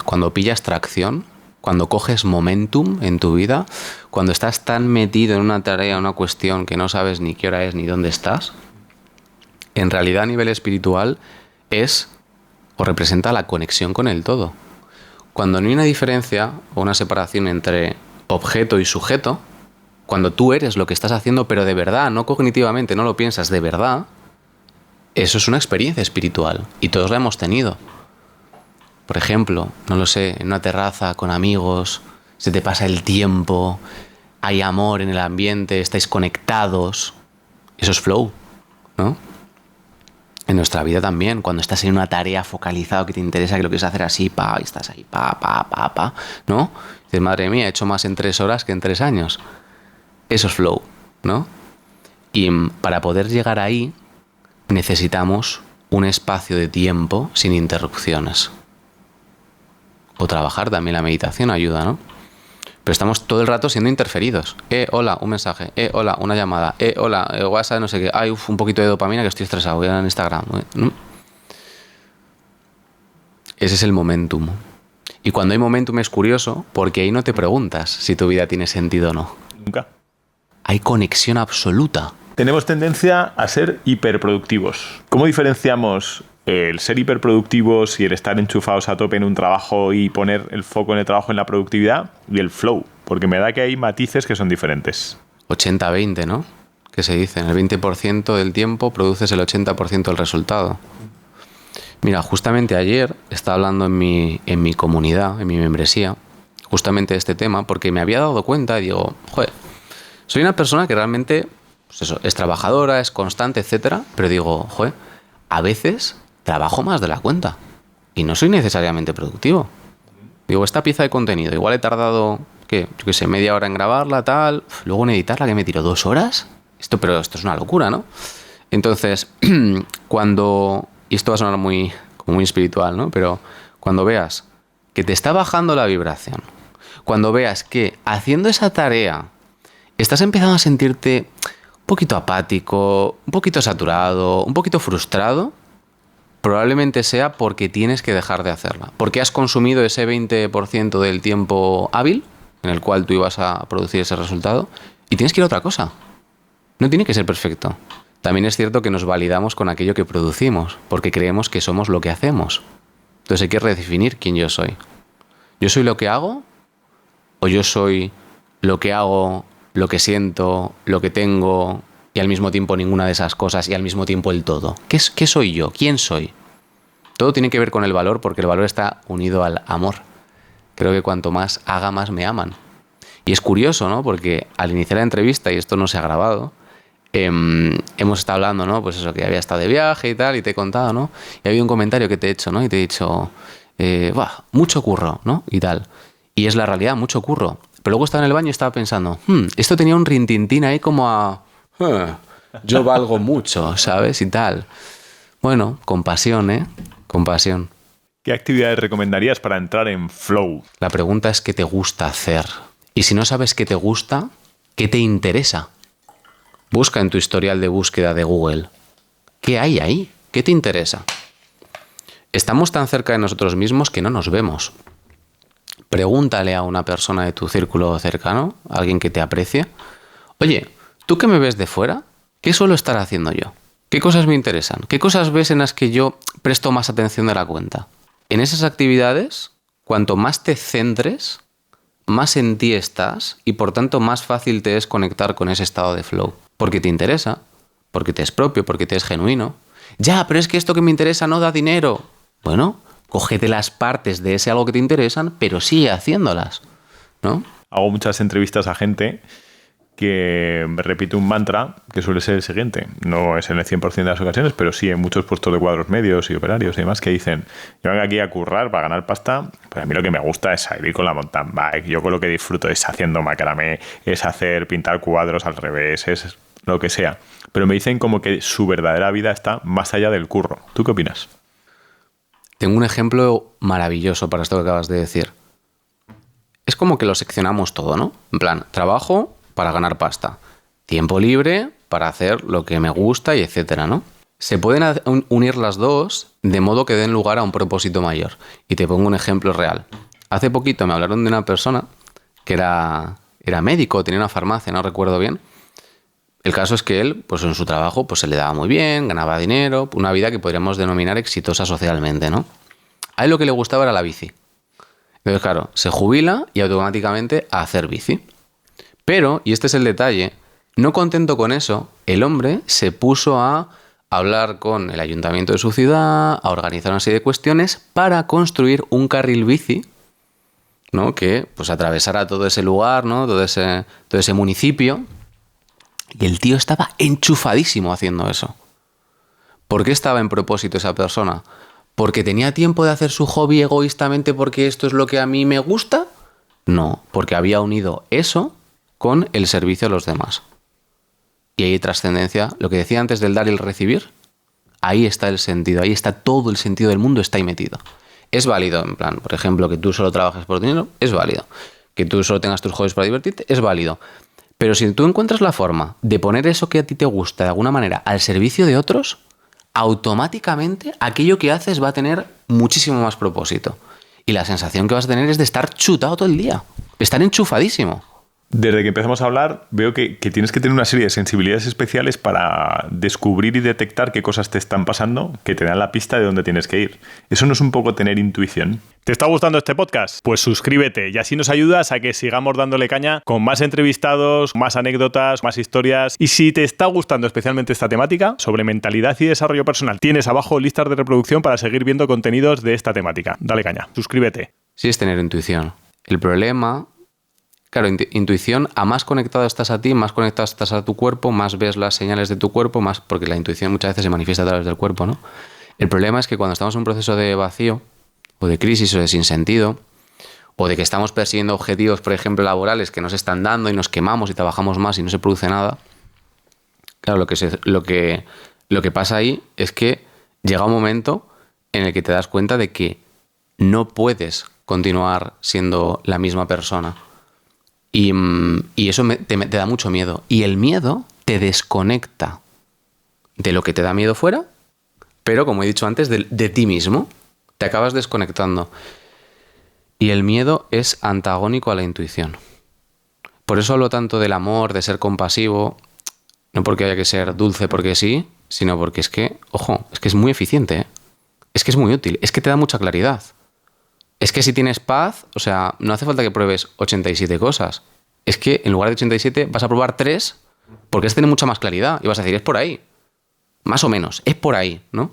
cuando pillas tracción, cuando coges momentum en tu vida, cuando estás tan metido en una tarea, una cuestión que no sabes ni qué hora es ni dónde estás. En realidad, a nivel espiritual, es o representa la conexión con el todo. Cuando no hay una diferencia o una separación entre objeto y sujeto, cuando tú eres lo que estás haciendo, pero de verdad, no cognitivamente, no lo piensas, de verdad, eso es una experiencia espiritual y todos la hemos tenido. Por ejemplo, no lo sé, en una terraza con amigos, se te pasa el tiempo, hay amor en el ambiente, estáis conectados. Eso es flow, ¿no? En nuestra vida también, cuando estás en una tarea focalizado que te interesa, que lo quieres hacer así, y estás ahí, ¿no? Dices, madre mía, he hecho más en 3 horas que en 3 años. Eso es flow, ¿no? Y para poder llegar ahí necesitamos un espacio de tiempo sin interrupciones. O trabajar también la meditación ayuda, ¿no? Pero estamos todo el rato siendo interferidos. Hola, un mensaje. Hola, una llamada. Hola, WhatsApp, no sé qué. Ay, un poquito de dopamina que estoy estresado. Voy a en Instagram. ¿No? Ese es el momentum. Y cuando hay momentum es curioso porque ahí no te preguntas si tu vida tiene sentido o no. Nunca. Hay conexión absoluta. Tenemos tendencia a ser hiperproductivos. ¿Cómo diferenciamos el ser hiperproductivos y el estar enchufados a tope en un trabajo y poner el foco en el trabajo, en la productividad, y el flow? Porque me da que hay matices que son diferentes. 80-20, ¿no? Que se dice, en el 20% del tiempo produces el 80% del resultado. Mira, justamente ayer estaba hablando en mi comunidad, en mi membresía, justamente de este tema, porque me había dado cuenta y digo, joder, soy una persona que realmente pues eso, es trabajadora, es constante, etcétera, pero digo, joder, a veces trabajo más de la cuenta y no soy necesariamente productivo. Digo, esta pieza de contenido, igual he tardado, ¿qué? Yo qué sé, media hora en grabarla, tal, luego en editarla que me tiro 2 horas. Pero esto es una locura, ¿no? Entonces, cuando, y esto va a sonar muy espiritual, ¿no? Pero cuando veas que te está bajando la vibración, cuando veas que haciendo esa tarea estás empezando a sentirte un poquito apático, un poquito saturado, un poquito frustrado, probablemente sea porque tienes que dejar de hacerla. Porque has consumido ese 20% del tiempo hábil en el cual tú ibas a producir ese resultado y tienes que ir a otra cosa. No tiene que ser perfecto. También es cierto que nos validamos con aquello que producimos, porque creemos que somos lo que hacemos. Entonces hay que redefinir quién yo soy. ¿Yo soy lo que hago? ¿O yo soy lo que hago, lo que siento, lo que tengo y al mismo tiempo ninguna de esas cosas y al mismo tiempo el todo? ¿Qué soy yo? ¿Quién soy? Todo tiene que ver con el valor, porque el valor está unido al amor. Creo que cuanto más haga, más me aman. Y es curioso, ¿no? Porque al iniciar la entrevista, y esto no se ha grabado, hemos estado hablando, ¿no? Pues eso, que había estado de viaje y tal, y te he contado, ¿no? Y ha habido un comentario que te he hecho, ¿no? Y te he dicho, mucho curro, ¿no? Y tal. Y es la realidad, mucho curro. Pero luego estaba en el baño y estaba pensando, esto tenía un rintintín ahí como a... yo valgo mucho, ¿sabes? Y tal. Bueno, compasión, ¿eh? Compasión. ¿Qué actividades recomendarías para entrar en flow? La pregunta es qué te gusta hacer. Y si no sabes qué te gusta, ¿qué te interesa? Busca en tu historial de búsqueda de Google. ¿Qué hay ahí? ¿Qué te interesa? Estamos tan cerca de nosotros mismos que no nos vemos. Pregúntale a una persona de tu círculo cercano, a alguien que te aprecie. Oye, ¿tú que me ves de fuera? ¿Qué suelo estar haciendo yo? ¿Qué cosas me interesan? ¿Qué cosas ves en las que yo presto más atención de la cuenta? En esas actividades, cuanto más te centres, más en ti estás y por tanto más fácil te es conectar con ese estado de flow. Porque te interesa, porque te es propio, porque te es genuino. Ya, pero es que esto que me interesa no da dinero. Bueno, cógete las partes de ese algo que te interesan, pero sigue haciéndolas, ¿no? Hago muchas entrevistas a gente que me repite un mantra que suele ser el siguiente. No es en el 100% de las ocasiones, pero sí en muchos puestos de cuadros medios y operarios y demás que dicen, yo vengo aquí a currar para ganar pasta, pero a mí lo que me gusta es salir con la mountain bike. Yo con lo que disfruto es haciendo macramé, es hacer pintar cuadros al revés, es lo que sea. Pero me dicen como que su verdadera vida está más allá del curro. ¿Tú qué opinas? Tengo un ejemplo maravilloso para esto que acabas de decir. Es como que lo seccionamos todo, ¿no? En plan, trabajo para ganar pasta, tiempo libre para hacer lo que me gusta y etcétera, ¿no? Se pueden unir las dos de modo que den lugar a un propósito mayor. Y te pongo un ejemplo real. Hace poquito me hablaron de una persona que era médico, tenía una farmacia, no recuerdo bien. El caso es que él, pues en su trabajo, pues se le daba muy bien, ganaba dinero, una vida que podríamos denominar exitosa socialmente, ¿no? A él lo que le gustaba era la bici. Entonces, claro, se jubila y automáticamente a hacer bici. Pero, y este es el detalle, no contento con eso, el hombre se puso a hablar con el ayuntamiento de su ciudad, a organizar una serie de cuestiones para construir un carril bici, ¿no? Que pues atravesara todo ese lugar, ¿no? Todo ese municipio. Y el tío estaba enchufadísimo haciendo eso. ¿Por qué estaba en propósito esa persona? ¿Porque tenía tiempo de hacer su hobby egoístamente porque esto es lo que a mí me gusta? No, porque había unido eso con el servicio a los demás. Y ahí hay trascendencia. Lo que decía antes del dar y el recibir, ahí está el sentido, ahí está todo el sentido del mundo, está ahí metido. Es válido, en plan, por ejemplo, que tú solo trabajes por dinero, es válido. Que tú solo tengas tus hobbies para divertirte, es válido. Pero si tú encuentras la forma de poner eso que a ti te gusta de alguna manera al servicio de otros, automáticamente aquello que haces va a tener muchísimo más propósito. Y la sensación que vas a tener es de estar chutado todo el día, estar enchufadísimo. Desde que empezamos a hablar, veo que tienes que tener una serie de sensibilidades especiales para descubrir y detectar qué cosas te están pasando que te dan la pista de dónde tienes que ir. ¿Eso no es un poco tener intuición? ¿Te está gustando este podcast? Pues suscríbete y así nos ayudas a que sigamos dándole caña con más entrevistados, más anécdotas, más historias. Y si te está gustando especialmente esta temática sobre mentalidad y desarrollo personal, tienes abajo listas de reproducción para seguir viendo contenidos de esta temática. Dale caña, suscríbete. Sí, es tener intuición. El problema... Claro, intuición, a más conectado estás a ti, más conectado estás a tu cuerpo, más ves las señales de tu cuerpo, más porque la intuición muchas veces se manifiesta a través del cuerpo, ¿no? El problema es que cuando estamos en un proceso de vacío, o de crisis, o de sinsentido, o de que estamos persiguiendo objetivos, por ejemplo, laborales que nos están dando y nos quemamos y trabajamos más y no se produce nada, claro, lo que pasa ahí es que llega un momento en el que te das cuenta de que no puedes continuar siendo la misma persona. Y eso te da mucho miedo. Y el miedo te desconecta de lo que te da miedo fuera, pero como he dicho antes, de ti mismo. Te acabas desconectando. Y el miedo es antagónico a la intuición. Por eso hablo tanto del amor, de ser compasivo, no porque haya que ser dulce porque sí, sino porque es que, ojo, es que es muy eficiente, ¿eh? Es que es muy útil, es que te da mucha claridad. Es que si tienes paz, o sea, no hace falta que pruebes 87 cosas. Es que en lugar de 87 vas a probar 3 porque vas a tener mucha más claridad y vas a decir, es por ahí. Más o menos, es por ahí, ¿no?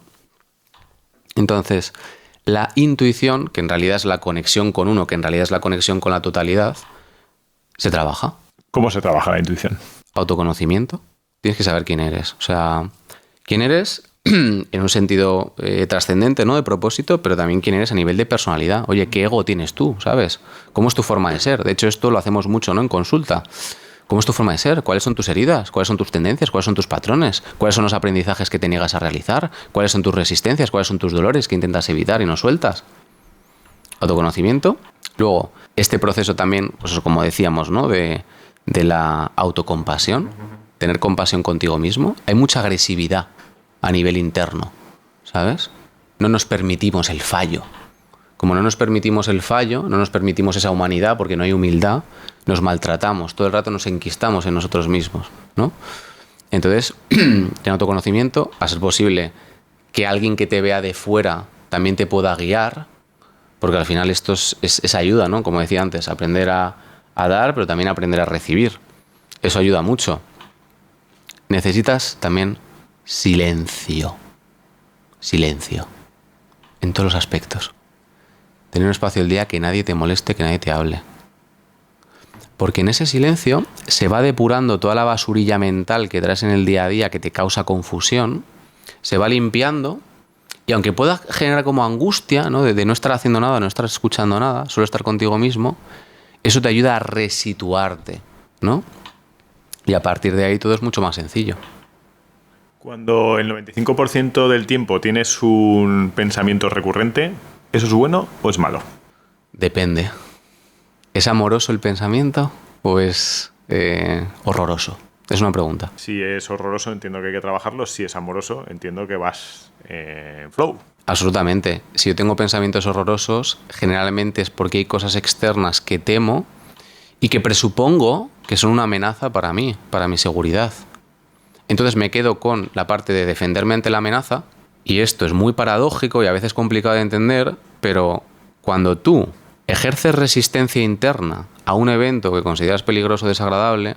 Entonces, la intuición, que en realidad es la conexión con uno, que en realidad es la conexión con la totalidad, se trabaja. ¿Cómo se trabaja la intuición? Autoconocimiento. Tienes que saber quién eres. O sea, quién eres en un sentido trascendente, ¿no? De propósito, pero también quién eres a nivel de personalidad. Oye, ¿qué ego tienes tú, sabes? ¿Cómo es tu forma de ser? De hecho, esto lo hacemos mucho, ¿no? En consulta. ¿Cómo es tu forma de ser? ¿Cuáles son tus heridas? ¿Cuáles son tus tendencias? ¿Cuáles son tus patrones? ¿Cuáles son los aprendizajes que te niegas a realizar? ¿Cuáles son tus resistencias? ¿Cuáles son tus dolores que intentas evitar y no sueltas? Autoconocimiento. Luego, este proceso también, pues como decíamos, ¿no? De la autocompasión. Tener compasión contigo mismo. Hay mucha agresividad a nivel interno, ¿sabes? No nos permitimos el fallo. Como no nos permitimos el fallo, no nos permitimos esa humanidad porque no hay humildad, nos maltratamos, todo el rato nos enquistamos en nosotros mismos, ¿no? Entonces, en autoconocimiento, a ser posible que alguien que te vea de fuera también te pueda guiar, porque al final esto es ayuda, ¿no? Como decía antes, aprender a dar, pero también aprender a recibir. Eso ayuda mucho. Necesitas también silencio. Silencio. En todos los aspectos. Tener un espacio del día que nadie te moleste, que nadie te hable. Porque en ese silencio se va depurando toda la basurilla mental que traes en el día a día que te causa confusión, se va limpiando y aunque pueda generar como angustia, ¿no? De no estar haciendo nada, no estar escuchando nada, solo estar contigo mismo, eso te ayuda a resituarte, ¿no? Y a partir de ahí todo es mucho más sencillo. Cuando el 95% del tiempo tienes un pensamiento recurrente, ¿eso es bueno o es malo? Depende. ¿Es amoroso el pensamiento o es horroroso? Es una pregunta. Si es horroroso, entiendo que hay que trabajarlo. Si es amoroso, entiendo que vas flow. Absolutamente. Si yo tengo pensamientos horrorosos, generalmente es porque hay cosas externas que temo y que presupongo que son una amenaza para mí, para mi seguridad. Entonces me quedo con la parte de defenderme ante la amenaza, y esto es muy paradójico y a veces complicado de entender, pero cuando tú ejerces resistencia interna a un evento que consideras peligroso o desagradable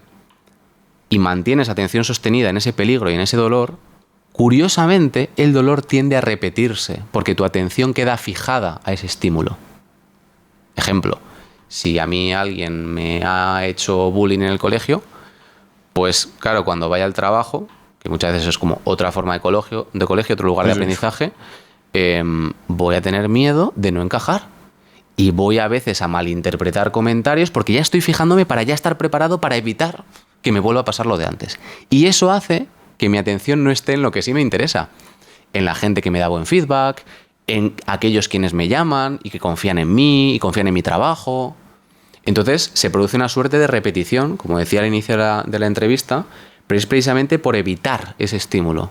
y mantienes atención sostenida en ese peligro y en ese dolor, curiosamente el dolor tiende a repetirse porque tu atención queda fijada a ese estímulo. Ejemplo, si a mí alguien me ha hecho bullying en el colegio, pues claro, cuando vaya al trabajo, que muchas veces es como otra forma de colegio, otro lugar de aprendizaje, voy a tener miedo de no encajar. Y voy a veces a malinterpretar comentarios porque ya estoy fijándome para ya estar preparado para evitar que me vuelva a pasar lo de antes. Y eso hace que mi atención no esté en lo que sí me interesa. En la gente que me da buen feedback, en aquellos quienes me llaman y que confían en mí y confían en mi trabajo. Entonces se produce una suerte de repetición, como decía al inicio de la entrevista, pero es precisamente por evitar ese estímulo.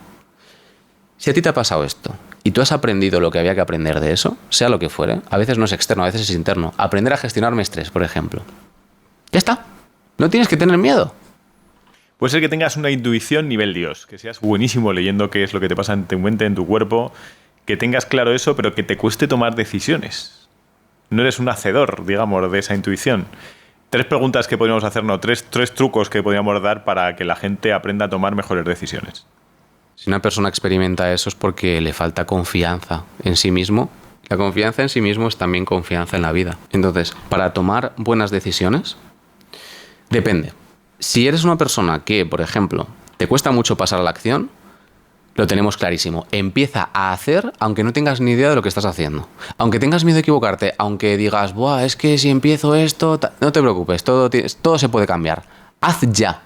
Si a ti te ha pasado esto y tú has aprendido lo que había que aprender de eso, sea lo que fuere, a veces no es externo, a veces es interno, aprender a gestionar mi estrés, por ejemplo. Ya está, no tienes que tener miedo. Puede ser que tengas una intuición nivel Dios, que seas buenísimo leyendo qué es lo que te pasa en tu mente, en tu cuerpo, que tengas claro eso, pero que te cueste tomar decisiones. No eres un hacedor, digamos, de esa intuición. 3 preguntas que podríamos hacernos, tres trucos que podríamos dar para que la gente aprenda a tomar mejores decisiones. Si una persona experimenta eso es porque le falta confianza en sí mismo. La confianza en sí mismo es también confianza en la vida. Entonces, para tomar buenas decisiones, depende. Si eres una persona que, por ejemplo, te cuesta mucho pasar a la acción, lo tenemos clarísimo. Empieza a hacer aunque no tengas ni idea de lo que estás haciendo. Aunque tengas miedo de equivocarte, aunque digas, buah, es que si empiezo esto... No te preocupes, todo se puede cambiar. Haz ya.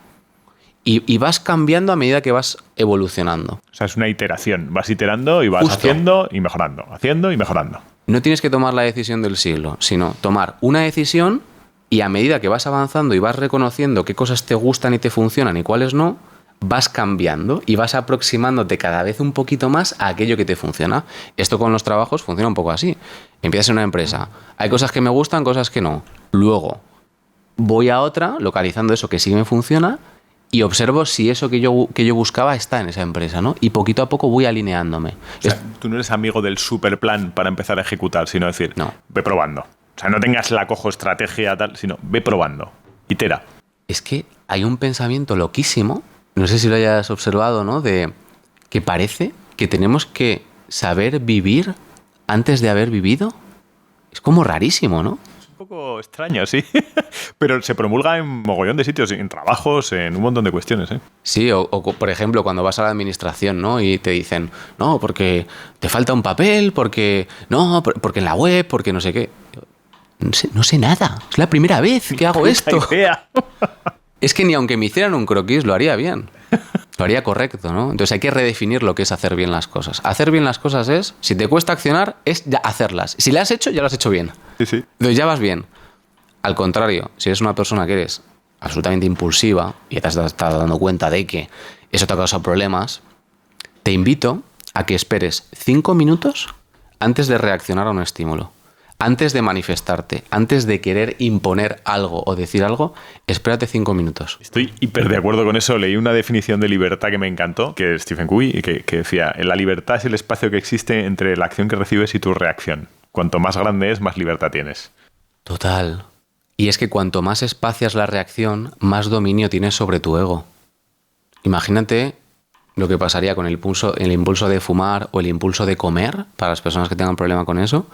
Y vas cambiando a medida que vas evolucionando. O sea, es una iteración. Vas iterando y vas Justo. haciendo y mejorando. Haciendo y mejorando. No tienes que tomar la decisión del siglo, sino tomar una decisión y a medida que vas avanzando y vas reconociendo qué cosas te gustan y te funcionan y cuáles no, vas cambiando y vas aproximándote cada vez un poquito más a aquello que te funciona. Esto con los trabajos funciona un poco así. Empiezas en una empresa. Hay cosas que me gustan, cosas que no. Luego voy a otra, localizando eso que sí me funciona, y observo si eso que yo buscaba está en esa empresa, ¿no? Y poquito a poco voy alineándome. O sea, tú no eres amigo del super plan para empezar a ejecutar, sino decir, no, ve probando. O sea, no tengas la cojo estrategia tal, sino ve probando. Itera. Es que hay un pensamiento loquísimo, no sé si lo hayas observado, ¿no? De que parece que tenemos que saber vivir antes de haber vivido. Es como rarísimo, ¿no? poco extraño, sí. Pero se promulga en mogollón de sitios, en trabajos, en un montón de cuestiones, ¿eh? Sí, por ejemplo, cuando vas a la administración, ¿no? Y te dicen, no, porque te falta un papel, porque no, porque en la web, porque no sé qué. No sé nada. Es la primera vez que hago esto. Idea. Es que ni aunque me hicieran un croquis lo haría bien. Lo haría correcto, ¿no? Entonces hay que redefinir lo que es hacer bien las cosas. Hacer bien las cosas es, si te cuesta accionar, es ya hacerlas. Si las has hecho, ya las has hecho bien. Sí. Entonces ya vas bien. Al contrario, si eres una persona que eres absolutamente impulsiva y te estás dando cuenta de que eso te ha causado problemas, te invito a que esperes 5 minutos antes de reaccionar a un estímulo. Antes de manifestarte, antes de querer imponer algo o decir algo, espérate 5 minutos. Estoy hiper de acuerdo con eso. Leí una definición de libertad que me encantó, que es Stephen Covey, que decía, la libertad es el espacio que existe entre la acción que recibes y tu reacción. Cuanto más grande es, más libertad tienes. Total. Y es que cuanto más espacias la reacción, más dominio tienes sobre tu ego. Imagínate lo que pasaría con el impulso de fumar o el impulso de comer, para las personas que tengan problema con eso,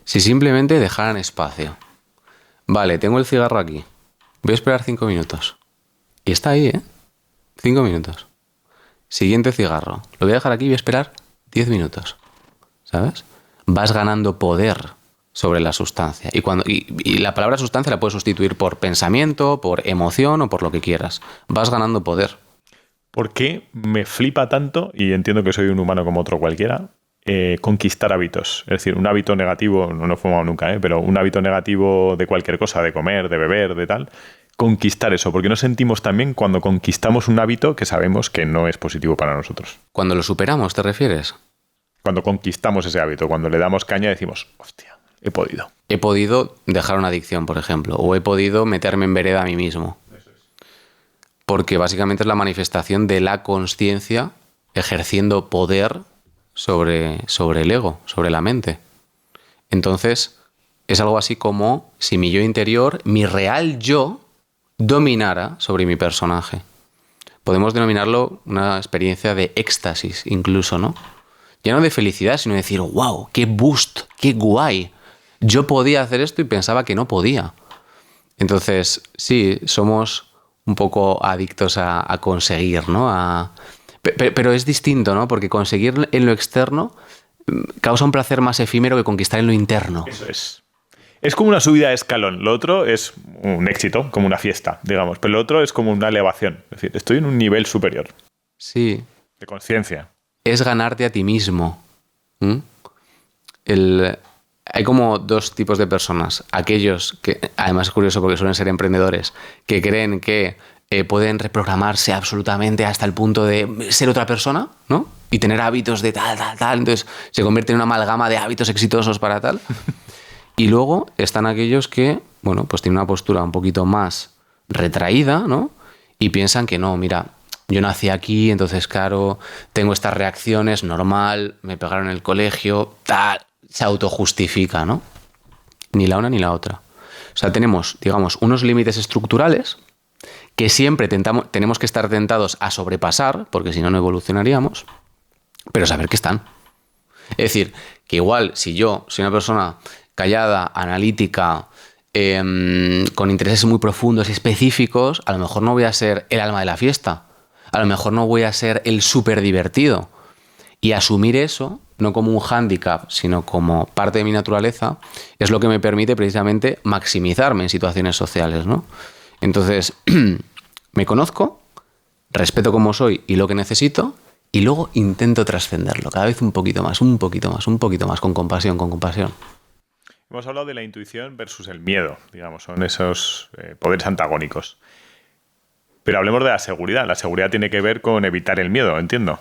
si simplemente dejaran espacio. Vale, tengo el cigarro aquí. Voy a esperar 5 minutos. Y está ahí, ¿eh? 5 minutos. Siguiente cigarro. Lo voy a dejar aquí y voy a esperar 10 minutos. ¿Sabes? Vas ganando poder sobre la sustancia. Y la palabra sustancia la puedes sustituir por pensamiento, por emoción o por lo que quieras. Vas ganando poder. ¿Por qué me flipa tanto, y entiendo que soy un humano como otro cualquiera, conquistar hábitos? Es decir, un hábito negativo, no he fumado nunca, pero un hábito negativo de cualquier cosa, de comer, de beber, de tal, conquistar eso, porque nos sentimos también cuando conquistamos un hábito que sabemos que no es positivo para nosotros. Cuando lo superamos, ¿te refieres? Cuando conquistamos ese hábito, cuando le damos caña decimos, hostia, he podido. He podido dejar una adicción, por ejemplo, o he podido meterme en vereda a mí mismo. Porque básicamente es la manifestación de la consciencia ejerciendo poder sobre el ego, sobre la mente. Entonces, es algo así como si mi yo interior, mi real yo, dominara sobre mi personaje. Podemos denominarlo una experiencia de éxtasis, incluso, ¿no? Ya no de felicidad, sino de decir, wow, qué boost, qué guay. Yo podía hacer esto y pensaba que no podía. Entonces, sí, somos un poco adictos a conseguir, ¿no? Pero es distinto, ¿no? Porque conseguir en lo externo causa un placer más efímero que conquistar en lo interno. Eso es. Es como una subida de escalón. Lo otro es un éxito, como una fiesta, digamos. Pero lo otro es como una elevación. Es decir, estoy en un nivel superior. Sí. De conciencia. Es ganarte a ti mismo. Hay como 2 tipos de personas. Aquellos que, además es curioso porque suelen ser emprendedores, que creen que pueden reprogramarse absolutamente hasta el punto de ser otra persona, ¿no? Y tener hábitos de tal. Entonces se convierte en una amalgama de hábitos exitosos para tal. Y luego están aquellos que, bueno, pues tienen una postura un poquito más retraída, ¿no? Y piensan que no, mira, yo nací aquí, entonces, claro, tengo estas reacciones, normal, me pegaron en el colegio, tal. Se autojustifica, ¿no? Ni la una ni la otra. O sea, tenemos, digamos, unos límites estructurales que siempre tenemos que estar tentados a sobrepasar, porque si no, no evolucionaríamos, pero saber que están. Es decir, que igual si yo soy una persona callada, analítica, con intereses muy profundos y específicos, a lo mejor no voy a ser el alma de la fiesta, a lo mejor no voy a ser el súper divertido. Y asumir eso, no como un hándicap, sino como parte de mi naturaleza, es lo que me permite precisamente maximizarme en situaciones sociales, ¿no? Entonces, me conozco, respeto cómo soy y lo que necesito, y luego intento trascenderlo cada vez un poquito más, con compasión, Hemos hablado de la intuición versus el miedo, digamos, son esos poderes antagónicos. Pero hablemos de la seguridad. La seguridad tiene que ver con evitar el miedo, entiendo.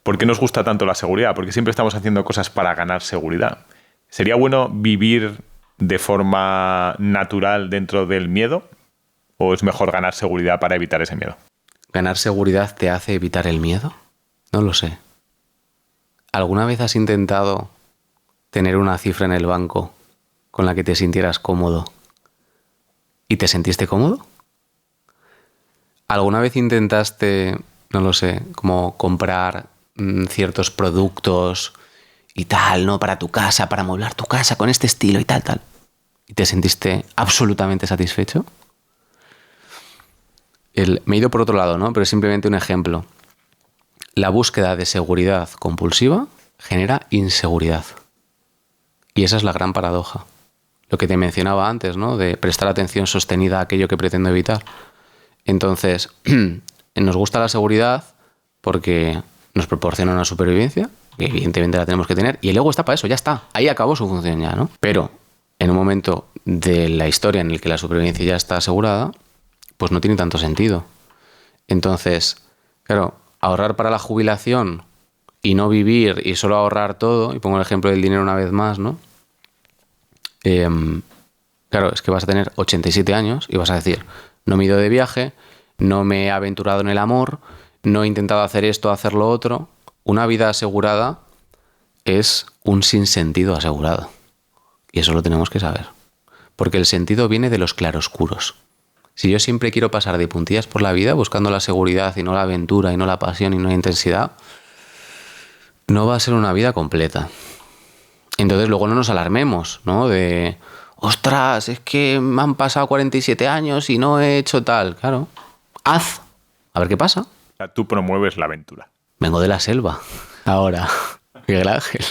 ¿Por qué nos gusta tanto la seguridad? Porque siempre estamos haciendo cosas para ganar seguridad. ¿Sería bueno vivir de forma natural dentro del miedo? ¿O es mejor ganar seguridad para evitar ese miedo? ¿Ganar seguridad te hace evitar el miedo? No lo sé. ¿Alguna vez has intentado tener una cifra en el banco con la que te sintieras cómodo y te sentiste cómodo? ¿Alguna vez intentaste, no lo sé, como comprar ciertos productos y tal, ¿no? Para tu casa, para amueblar tu casa con este estilo y tal? y te sentiste absolutamente satisfecho. Me he ido por otro lado, ¿no? Pero es simplemente un ejemplo. La búsqueda de seguridad compulsiva genera inseguridad. Y esa es la gran paradoja. Lo que te mencionaba antes, ¿no? De prestar atención sostenida a aquello que pretendo evitar. Entonces, nos gusta la seguridad porque nos proporciona una supervivencia, que evidentemente la tenemos que tener, y el ego está para eso, ya está. Ahí acabó su función ya, ¿no? Pero en un momento de la historia en el que la supervivencia ya está asegurada, pues no tiene tanto sentido. Entonces, claro, ahorrar para la jubilación y no vivir y solo ahorrar todo, y pongo el ejemplo del dinero una vez más, ¿no? Claro, es que vas a tener 87 años y vas a decir, no me he ido de viaje, no me he aventurado en el amor, no he intentado hacer esto, hacer lo otro. Una vida asegurada es un sinsentido asegurado. Y eso lo tenemos que saber. Porque el sentido viene de los claroscuros. Si yo siempre quiero pasar de puntillas por la vida buscando la seguridad y no la aventura y no la pasión y no la intensidad, no va a ser una vida completa. Entonces luego no nos alarmemos, ¿no? De, ostras, es que me han pasado 47 años y no he hecho tal. Claro, haz, a ver qué pasa. O sea, tú promueves la aventura. Vengo de la selva, ahora, Miguel Ángel.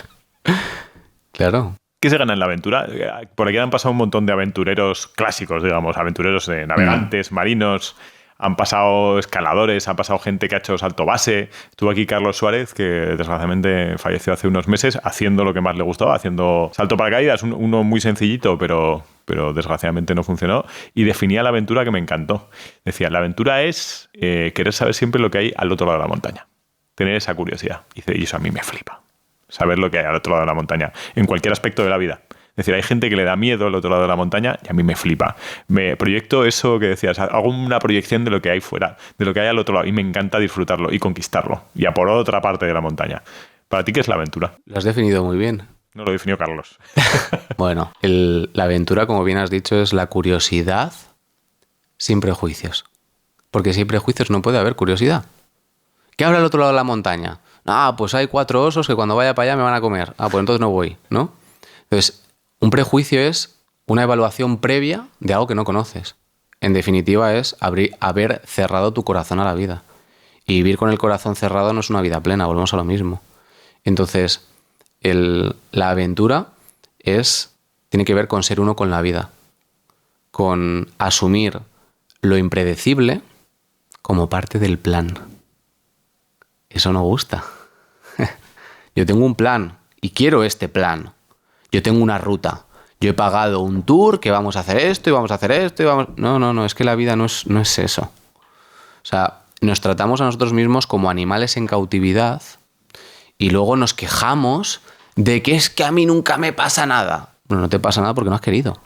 Claro. ¿Qué se gana en la aventura? Por aquí han pasado un montón de aventureros clásicos, digamos, aventureros de navegantes, marinos, han pasado escaladores, han pasado gente que ha hecho salto base. Estuvo aquí Carlos Suárez, que desgraciadamente falleció hace unos meses, haciendo lo que más le gustaba, haciendo salto paracaídas, uno muy sencillito, pero desgraciadamente no funcionó, y definía la aventura que me encantó. Decía, la aventura es querer saber siempre lo que hay al otro lado de la montaña, tener esa curiosidad. Y eso a mí me flipa, saber lo que hay al otro lado de la montaña, en cualquier aspecto de la vida. Es decir, hay gente que le da miedo al otro lado de la montaña y a mí me flipa. Me proyecto eso que decías, hago una proyección de lo que hay fuera, de lo que hay al otro lado, y me encanta disfrutarlo y conquistarlo. Y a por otra parte de la montaña. ¿Para ti qué es la aventura? Lo has definido muy bien. No lo definió Carlos. Bueno, la aventura, como bien has dicho, es la curiosidad sin prejuicios. Porque sin prejuicios no puede haber curiosidad. ¿Qué habrá al otro lado de la montaña? Ah, pues hay 4 osos que cuando vaya para allá me van a comer. Ah, pues entonces no voy, ¿no? Entonces, un prejuicio es una evaluación previa de algo que no conoces. En definitiva, es haber cerrado tu corazón a la vida. Y vivir con el corazón cerrado no es una vida plena, volvemos a lo mismo. Entonces, la aventura tiene que ver con ser uno con la vida, con asumir lo impredecible como parte del plan. Eso no gusta. Yo tengo un plan y quiero este plan. Yo tengo una ruta. Yo he pagado un tour que vamos a hacer esto y vamos a hacer esto y vamos... No, es que la vida no es eso. O sea, nos tratamos a nosotros mismos como animales en cautividad y luego nos quejamos de que es que a mí nunca me pasa nada. Bueno, no te pasa nada porque no has querido.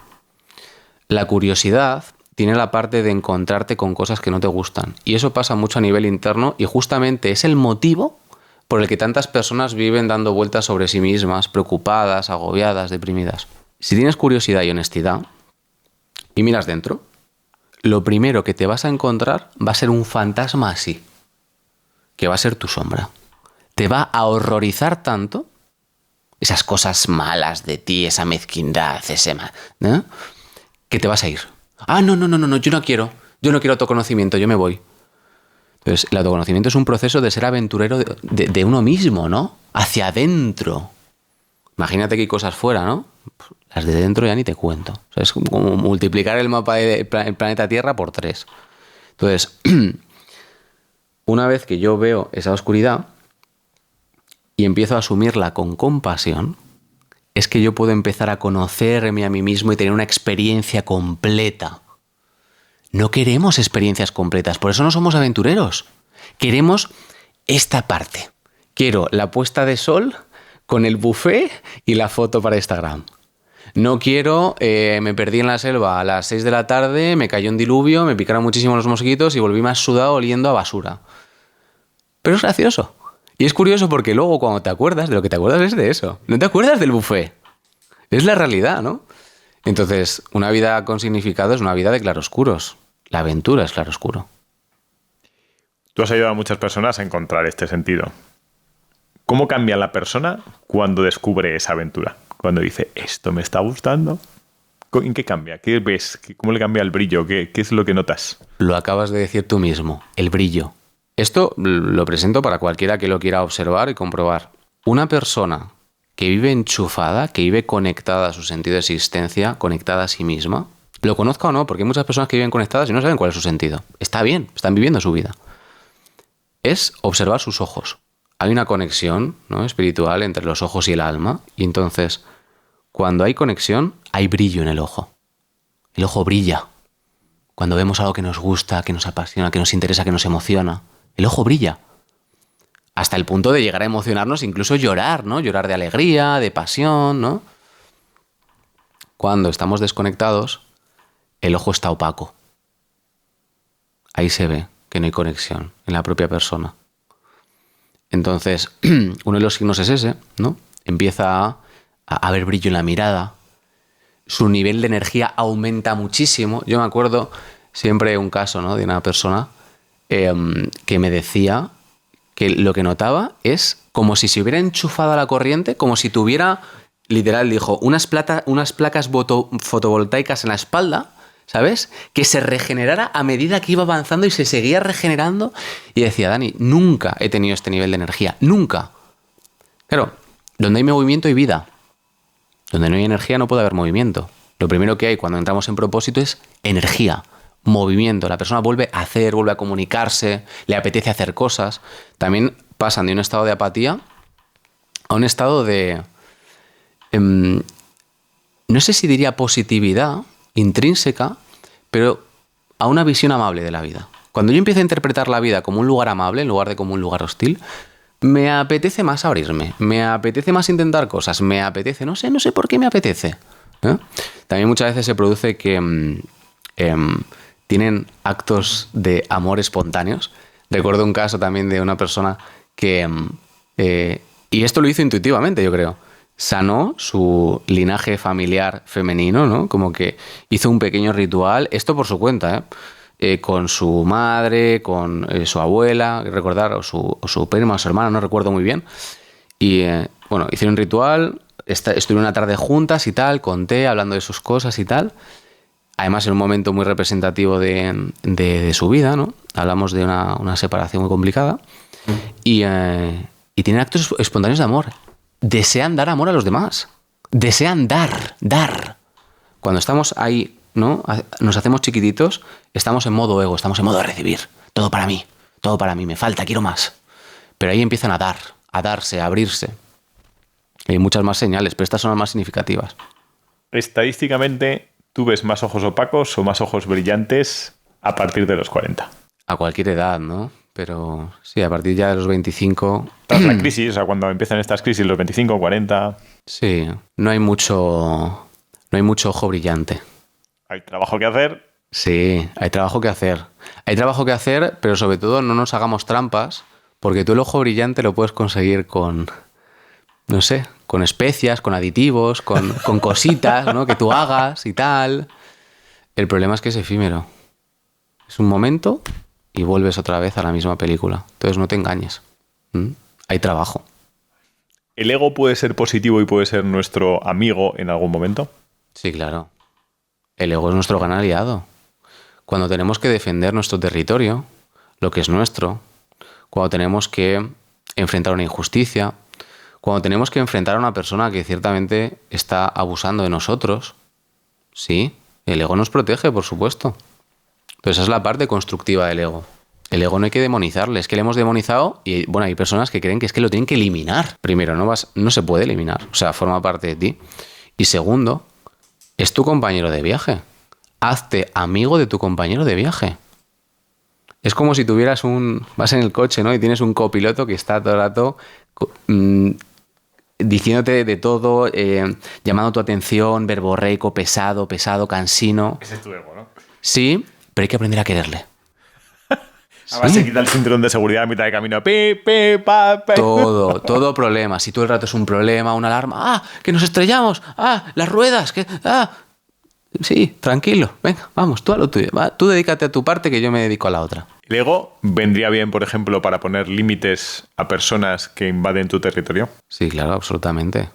La curiosidad tiene la parte de encontrarte con cosas que no te gustan. Y eso pasa mucho a nivel interno y justamente es el motivo por el que tantas personas viven dando vueltas sobre sí mismas, preocupadas, agobiadas, deprimidas. Si tienes curiosidad y honestidad y miras dentro, lo primero que te vas a encontrar va a ser un fantasma así, que va a ser tu sombra. Te va a horrorizar tanto esas cosas malas de ti, esa mezquindad, ¿no? Que te vas a ir. Ah, no, yo no quiero autoconocimiento, yo me voy. Entonces, el autoconocimiento es un proceso de ser aventurero de uno mismo, ¿no? Hacia adentro. Imagínate que hay cosas fuera, ¿no? Las de dentro ya ni te cuento. O sea, es como multiplicar el mapa del planeta Tierra por 3. Entonces, una vez que yo veo esa oscuridad y empiezo a asumirla con compasión, es que yo puedo empezar a conocerme a mí mismo y tener una experiencia completa. No queremos experiencias completas, por eso no somos aventureros. Queremos esta parte. Quiero la puesta de sol con el buffet y la foto para Instagram. No quiero, me perdí en la selva a las 6 de la tarde, me cayó un diluvio, me picaron muchísimo los mosquitos y volví más sudado oliendo a basura. Pero es gracioso. Y es curioso porque luego cuando te acuerdas, de lo que te acuerdas es de eso. No te acuerdas del buffet. Es la realidad, ¿no? Entonces, una vida con significado es una vida de claroscuros. La aventura es claroscuro. Tú has ayudado a muchas personas a encontrar este sentido. ¿Cómo cambia la persona cuando descubre esa aventura? Cuando dice, esto me está gustando. ¿En qué cambia? ¿Qué ves? ¿Cómo le cambia el brillo? ¿Qué es lo que notas? Lo acabas de decir tú mismo, el brillo. Esto lo presento para cualquiera que lo quiera observar y comprobar. Una persona que vive enchufada, que vive conectada a su sentido de existencia, conectada a sí misma, lo conozca o no, porque hay muchas personas que viven conectadas y no saben cuál es su sentido. Está bien, están viviendo su vida. Es observar sus ojos. Hay una conexión, ¿no?, espiritual entre los ojos y el alma, y entonces, cuando hay conexión, hay brillo en el ojo. El ojo brilla. Cuando vemos algo que nos gusta, que nos apasiona, que nos interesa, que nos emociona, el ojo brilla. Hasta el punto de llegar a emocionarnos, incluso llorar, ¿no? Llorar de alegría, de pasión, ¿no? Cuando estamos desconectados, el ojo está opaco. Ahí se ve que no hay conexión en la propia persona. Entonces, uno de los signos es ese, ¿no? Empieza a haber brillo en la mirada. Su nivel de energía aumenta muchísimo. Yo me acuerdo siempre un caso, ¿no?, de una persona que me decía que lo que notaba es como si se hubiera enchufado a la corriente, como si tuviera, literal, dijo, unas placas fotovoltaicas en la espalda, ¿sabes? Que se regenerara a medida que iba avanzando y se seguía regenerando. Y decía, Dani, nunca he tenido este nivel de energía, nunca. Claro, donde hay movimiento hay vida. Donde no hay energía no puede haber movimiento. Lo primero que hay cuando entramos en propósito es energía, movimiento. La persona vuelve a hacer, vuelve a comunicarse, le apetece hacer cosas. También pasan de un estado de apatía a un estado de... no sé si diría positividad intrínseca, pero a una visión amable de la vida. Cuando yo empiezo a interpretar la vida como un lugar amable en lugar de como un lugar hostil, me apetece más abrirme, me apetece más intentar cosas, me apetece, no sé por qué me apetece. También muchas veces se produce que tienen actos de amor espontáneos. Recuerdo un caso también de una persona que, y esto lo hizo intuitivamente, yo creo, sanó su linaje familiar femenino, ¿no? Como que hizo un pequeño ritual, esto por su cuenta, con su madre, con su abuela, recordar, o su prima o su hermana, no recuerdo muy bien. Y bueno, hicieron un ritual, estuvieron una tarde juntas y tal, conté, hablando de sus cosas y tal. Además, en un momento muy representativo de su vida, ¿no? Hablamos de una separación muy complicada. Y tienen actos espontáneos de amor. Desean dar amor a los demás. Desean dar. Cuando estamos ahí, ¿no?, nos hacemos chiquititos, estamos en modo ego, estamos en modo de recibir. Todo para mí, me falta, quiero más. Pero ahí empiezan a dar, a darse, a abrirse. Hay muchas más señales, pero estas son las más significativas. Estadísticamente, ¿tú ves más ojos opacos o más ojos brillantes a partir de los 40? A cualquier edad, ¿no? Pero sí, a partir ya de los 25... Tras la crisis, o sea, cuando empiezan estas crisis, los 25, 40... Sí, no hay mucho ojo brillante. Hay trabajo que hacer. Sí, hay trabajo que hacer. Hay trabajo que hacer, pero sobre todo no nos hagamos trampas, porque tú el ojo brillante lo puedes conseguir con, no sé, con especias, con aditivos, con cositas, ¿no?, que tú hagas y tal. El problema es que es efímero. Es un momento y vuelves otra vez a la misma película. Entonces no te engañes. Hay trabajo. ¿El ego puede ser positivo y puede ser nuestro amigo en algún momento? Sí, claro. El ego es nuestro gran aliado. Cuando tenemos que defender nuestro territorio, lo que es nuestro, cuando tenemos que enfrentar una injusticia, cuando tenemos que enfrentar a una persona que ciertamente está abusando de nosotros, sí, el ego nos protege, por supuesto. Pero esa es la parte constructiva del ego. El ego no hay que demonizarle, es que le hemos demonizado y bueno, hay personas que creen que es que lo tienen que eliminar. Primero, no se puede eliminar, o sea, forma parte de ti. Y segundo, es tu compañero de viaje. Hazte amigo de tu compañero de viaje. Es como si tuvieras vas en el coche, ¿no?, y tienes un copiloto que está todo el rato diciéndote de todo, llamando tu atención, verborreico, pesado, cansino. Ese es tu ego, ¿no? Sí, pero hay que aprender a quererle. Además se quita el cinturón de seguridad a mitad de camino. Todo problema. Si todo el rato es un problema, una alarma, que nos estrellamos, las ruedas, sí, tranquilo, venga, vamos, tú a lo tuyo. Tú dedícate a tu parte que yo me dedico a la otra. ¿El ego vendría bien, por ejemplo, para poner límites a personas que invaden tu territorio? Sí, claro, absolutamente.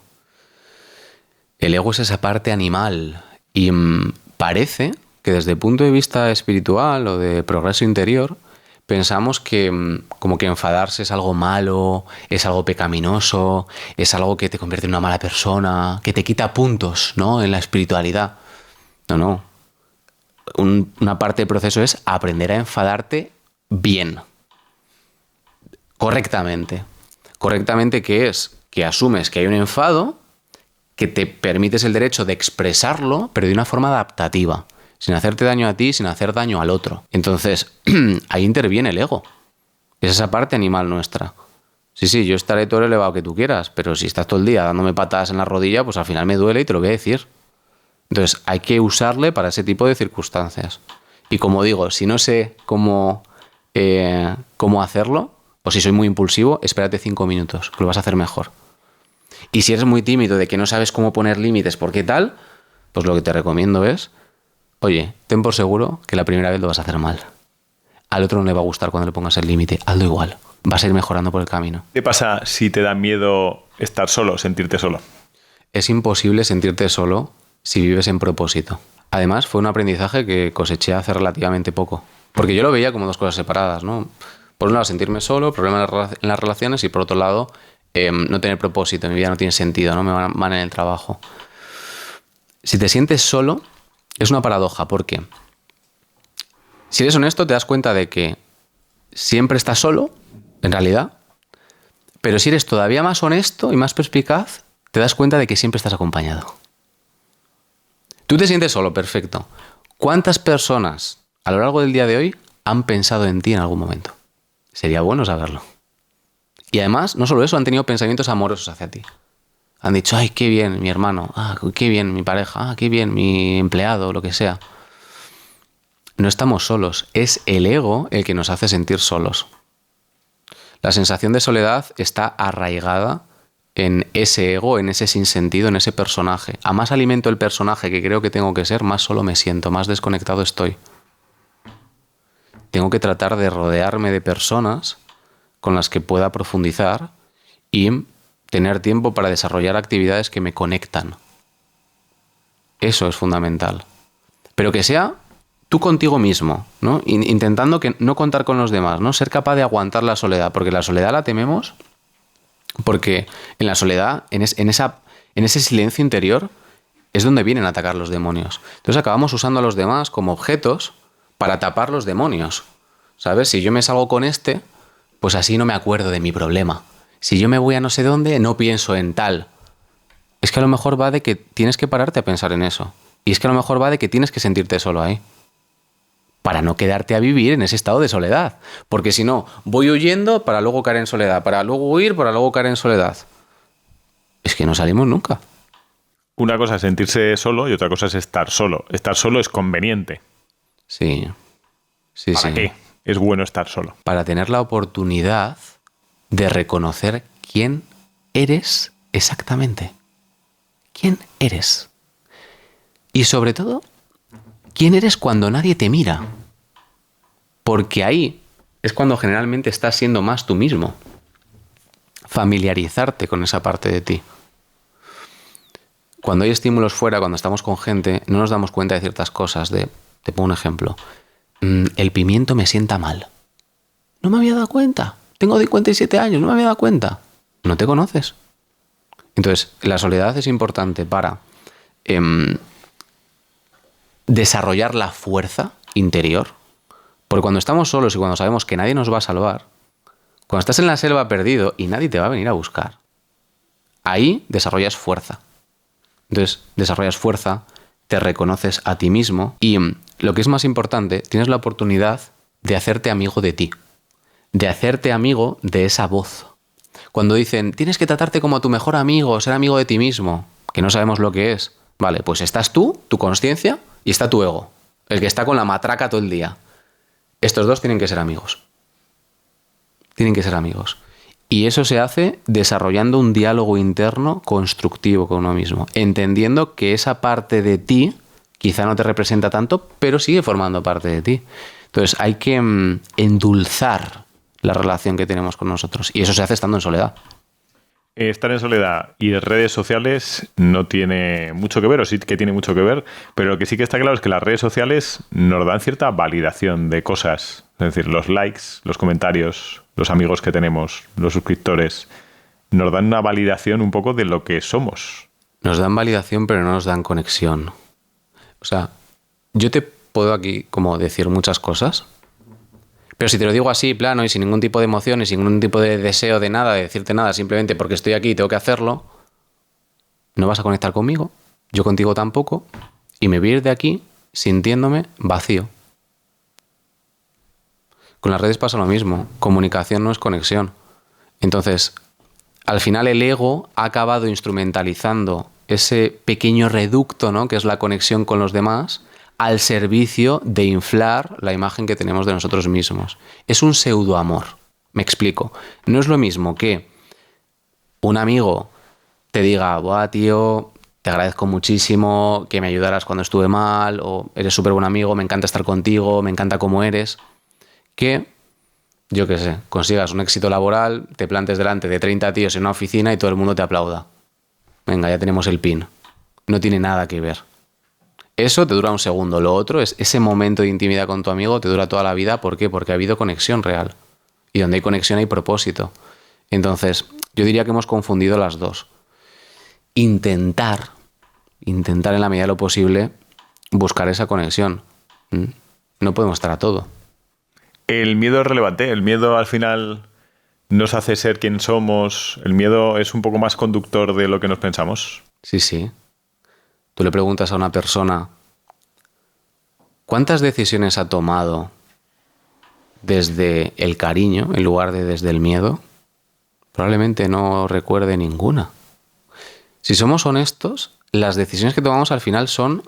El ego es esa parte animal, Y parece que desde el punto de vista espiritual o de progreso interior, pensamos que como que enfadarse es algo malo, es algo pecaminoso, es algo que te convierte en una mala persona, que te quita puntos, ¿no?, en la espiritualidad. No. Una parte del proceso es aprender a enfadarte bien, correctamente. Correctamente, ¿qué es? Que asumes que hay un enfado, que te permites el derecho de expresarlo, pero de una forma adaptativa, sin hacerte daño a ti, sin hacer daño al otro. Entonces, ahí interviene el ego. Es esa parte animal nuestra. Sí, yo estaré todo el elevado que tú quieras, pero si estás todo el día dándome patadas en la rodilla, pues al final me duele y te lo voy a decir. Entonces, hay que usarle para ese tipo de circunstancias. Y como digo, si no sé cómo hacerlo, o si soy muy impulsivo, espérate 5 minutos, que lo vas a hacer mejor. Y si eres muy tímido, de que no sabes cómo poner límites, ¿por qué tal? Pues lo que te recomiendo es, oye, ten por seguro que la primera vez lo vas a hacer mal. Al otro no le va a gustar cuando le pongas el límite, hazlo igual. Vas a ir mejorando por el camino. ¿Qué pasa si te da miedo estar solo, sentirte solo? Es imposible sentirte solo si vives en propósito. Además, fue un aprendizaje que coseché hace relativamente poco. Porque yo lo veía como dos cosas separadas, ¿no? Por un lado, sentirme solo, problemas en las relaciones, y por otro lado, no tener propósito. Mi vida no tiene sentido, no me van mal en el trabajo. Si te sientes solo, es una paradoja, porque si eres honesto, te das cuenta de que siempre estás solo, en realidad, pero si eres todavía más honesto y más perspicaz, te das cuenta de que siempre estás acompañado. Tú te sientes solo, perfecto. ¿Cuántas personas a lo largo del día de hoy han pensado en ti en algún momento? Sería bueno saberlo. Y además, no solo eso, han tenido pensamientos amorosos hacia ti. Han dicho, ay, qué bien mi hermano, qué bien mi pareja, qué bien mi empleado, lo que sea. No estamos solos, es el ego el que nos hace sentir solos. La sensación de soledad está arraigada en ese ego, en ese sinsentido, en ese personaje. A más alimento el personaje que creo que tengo que ser, más solo me siento, más desconectado estoy. Tengo que tratar de rodearme de personas con las que pueda profundizar y tener tiempo para desarrollar actividades que me conectan. Eso es fundamental. Pero que sea tú contigo mismo, ¿no? Intentando que no contar con los demás, ¿no? Ser capaz de aguantar la soledad, porque la soledad la tememos, porque en la soledad, en ese silencio interior, es donde vienen a atacar los demonios. Entonces acabamos usando a los demás como objetos para tapar los demonios, ¿sabes? Si yo me salgo con pues así no me acuerdo de mi problema. Si yo me voy a no sé dónde, no pienso en tal. Es que a lo mejor va de que tienes que pararte a pensar en eso. Y es que a lo mejor va de que tienes que sentirte solo ahí. Para no quedarte a vivir en ese estado de soledad. Porque si no, voy huyendo para luego caer en soledad, para luego huir, para luego caer en soledad. Es que no salimos nunca. Una cosa es sentirse solo y otra cosa es estar solo. Estar solo es conveniente. Sí. ¿Para qué es bueno estar solo? Para tener la oportunidad de reconocer quién eres exactamente. ¿Quién eres? Y sobre todo, ¿quién eres cuando nadie te mira? Porque ahí es cuando generalmente estás siendo más tú mismo. Familiarizarte con esa parte de ti. Cuando hay estímulos fuera, cuando estamos con gente, no nos damos cuenta de ciertas cosas. Te pongo un ejemplo. El pimiento me sienta mal. No me había dado cuenta. Tengo 57 años, no me había dado cuenta. No te conoces. Entonces, la soledad es importante para desarrollar la fuerza interior. Porque cuando estamos solos y cuando sabemos que nadie nos va a salvar, cuando estás en la selva perdido y nadie te va a venir a buscar, ahí desarrollas fuerza. Entonces, desarrollas fuerza, te reconoces a ti mismo y, lo que es más importante, tienes la oportunidad de hacerte amigo de ti, de hacerte amigo de esa voz. Cuando dicen, tienes que tratarte como a tu mejor amigo, ser amigo de ti mismo, que no sabemos lo que es. Vale, pues estás tú, tu consciencia, y está tu ego, el que está con la matraca todo el día. Estos dos tienen que ser amigos. Tienen que ser amigos. Y eso se hace desarrollando un diálogo interno constructivo con uno mismo, entendiendo que esa parte de ti quizá no te representa tanto, pero sigue formando parte de ti. Entonces hay que endulzar la relación que tenemos con nosotros. Y eso se hace estando en soledad. Estar en soledad y redes sociales no tiene mucho que ver, o sí que tiene mucho que ver, pero lo que sí que está claro es que las redes sociales nos dan cierta validación de cosas. Es decir, los likes, los comentarios, los amigos que tenemos, los suscriptores, nos dan una validación un poco de lo que somos. Nos dan validación, pero no nos dan conexión. O sea, yo te puedo aquí como decir muchas cosas, pero si te lo digo así, plano, y sin ningún tipo de emoción, y sin ningún tipo de deseo de nada, de decirte nada, simplemente porque estoy aquí y tengo que hacerlo, no vas a conectar conmigo, yo contigo tampoco, y me voy a ir de aquí sintiéndome vacío. Con las redes pasa lo mismo. Comunicación no es conexión. Entonces, al final el ego ha acabado instrumentalizando ese pequeño reducto, ¿no?, que es la conexión con los demás, al servicio de inflar la imagen que tenemos de nosotros mismos. Es un pseudoamor. Me explico. No es lo mismo que un amigo te diga, buah, tío, te agradezco muchísimo que me ayudaras cuando estuve mal, o eres súper buen amigo, me encanta estar contigo, me encanta cómo eres, que, yo qué sé, consigas un éxito laboral, te plantes delante de 30 tíos en una oficina y todo el mundo te aplauda. Venga, ya tenemos el pin. No tiene nada que ver. Eso te dura un segundo. Lo otro es ese momento de intimidad con tu amigo te dura toda la vida. ¿Por qué? Porque ha habido conexión real. Y donde hay conexión hay propósito. Entonces, yo diría que hemos confundido las dos. Intentar en la medida de lo posible buscar esa conexión. No podemos estar a todo. El miedo es relevante. El miedo al final nos hace ser quien somos. El miedo es un poco más conductor de lo que nos pensamos. Sí, sí. Tú le preguntas a una persona ¿cuántas decisiones ha tomado desde el cariño en lugar de desde el miedo? Probablemente no recuerde ninguna. Si somos honestos, las decisiones que tomamos al final son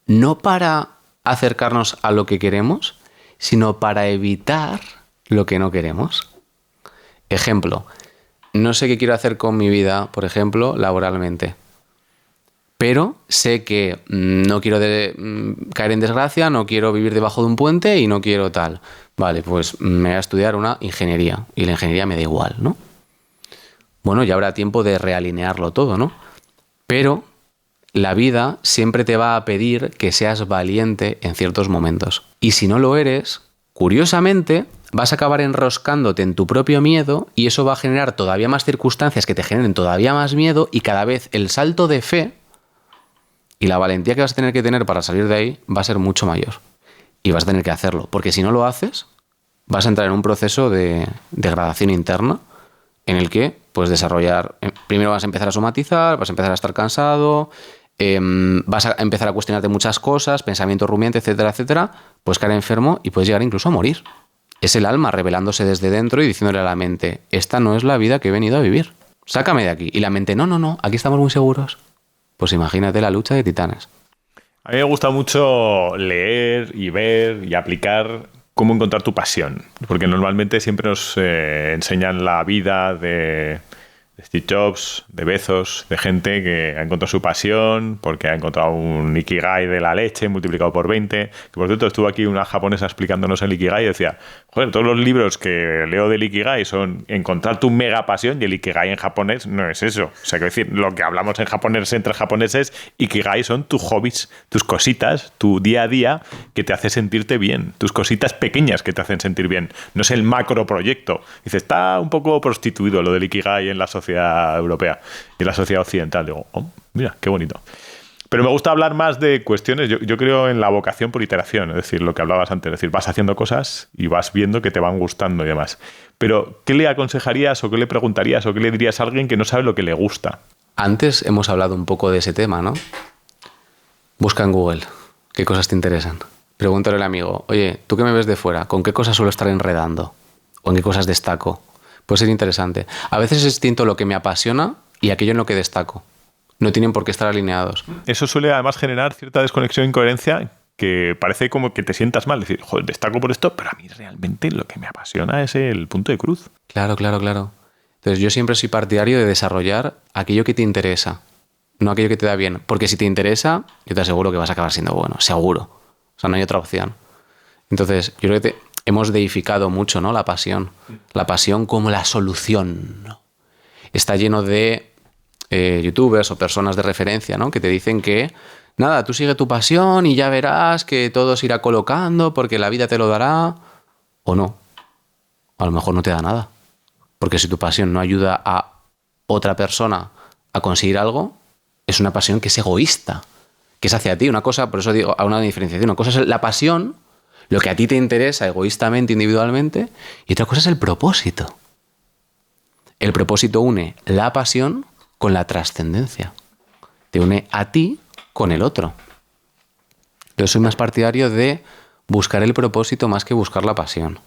no para acercarnos a lo que queremos, sino para evitar lo que no queremos. Ejemplo, no sé qué quiero hacer con mi vida, por ejemplo, laboralmente. Pero sé que no quiero caer en desgracia, no quiero vivir debajo de un puente y no quiero tal. Vale, pues me voy a estudiar una ingeniería y la ingeniería me da igual, ¿no? Bueno, ya habrá tiempo de realinearlo todo, ¿no? Pero la vida siempre te va a pedir que seas valiente en ciertos momentos. Y si no lo eres, curiosamente, vas a acabar enroscándote en tu propio miedo y eso va a generar todavía más circunstancias que te generen todavía más miedo y cada vez el salto de fe y la valentía que vas a tener que tener para salir de ahí va a ser mucho mayor. Y vas a tener que hacerlo. Porque si no lo haces, vas a entrar en un proceso de degradación interna en el que puedes desarrollar... Primero vas a empezar a somatizar, vas a empezar a estar cansado, vas a empezar a cuestionarte muchas cosas, pensamiento rumiante, etcétera, etcétera. Puedes caer enfermo y puedes llegar incluso a morir. Es el alma revelándose desde dentro y diciéndole a la mente, esta no es la vida que he venido a vivir. Sácame de aquí. Y la mente, no, aquí estamos muy seguros. Pues imagínate la lucha de titanes. A mí me gusta mucho leer y ver y aplicar cómo encontrar tu pasión. Porque normalmente siempre nos enseñan la vida de Steve Jobs, de Bezos, de gente que ha encontrado su pasión porque ha encontrado un Ikigai de la leche multiplicado por 20. Que por cierto, estuvo aquí una japonesa explicándonos el Ikigai y decía, joder, todos los libros que leo del Ikigai son encontrar tu mega pasión y el Ikigai en japonés no es eso. O sea, que decir, lo que hablamos en japonés entre japoneses, Ikigai son tus hobbies, tus cositas, tu día a día que te hace sentirte bien, tus cositas pequeñas que te hacen sentir bien. No es el macro proyecto. Dice, está un poco prostituido lo del Ikigai en la sociedad europea y la sociedad occidental. Digo, oh, mira, qué bonito. Pero me gusta hablar más de cuestiones, yo creo en la vocación por iteración, es decir, lo que hablabas antes, es decir, vas haciendo cosas y vas viendo que te van gustando y demás. Pero, ¿qué le aconsejarías o qué le preguntarías o qué le dirías a alguien que no sabe lo que le gusta? Antes hemos hablado un poco de ese tema, ¿no? Busca en Google qué cosas te interesan. Pregúntale al amigo, oye, ¿tú qué me ves de fuera? ¿Con qué cosas suelo estar enredando? ¿O en qué cosas destaco? Puede ser interesante. A veces es distinto lo que me apasiona y aquello en lo que destaco. No tienen por qué estar alineados. Eso suele además generar cierta desconexión e incoherencia que parece como que te sientas mal. Decir, joder, destaco por esto, pero a mí realmente lo que me apasiona es el punto de cruz. Claro. Entonces yo siempre soy partidario de desarrollar aquello que te interesa, no aquello que te da bien. Porque si te interesa, yo te aseguro que vas a acabar siendo bueno. Seguro. O sea, no hay otra opción. Entonces, yo creo que hemos deificado mucho, ¿no? La pasión como la solución, ¿no? está lleno de youtubers o personas de referencia, ¿no? Que te dicen que, nada, tú sigue tu pasión y ya verás que todo se irá colocando porque la vida te lo dará. O no. A lo mejor no te da nada. Porque si tu pasión no ayuda a otra persona a conseguir algo, es una pasión que es egoísta, que es hacia ti. Una cosa, por eso digo, a una diferenciación. Una cosa es la pasión, lo que a ti te interesa egoístamente, individualmente, y otra cosa es el propósito. El propósito une la pasión con la trascendencia. Te une a ti con el otro. Yo soy más partidario de buscar el propósito más que buscar la pasión.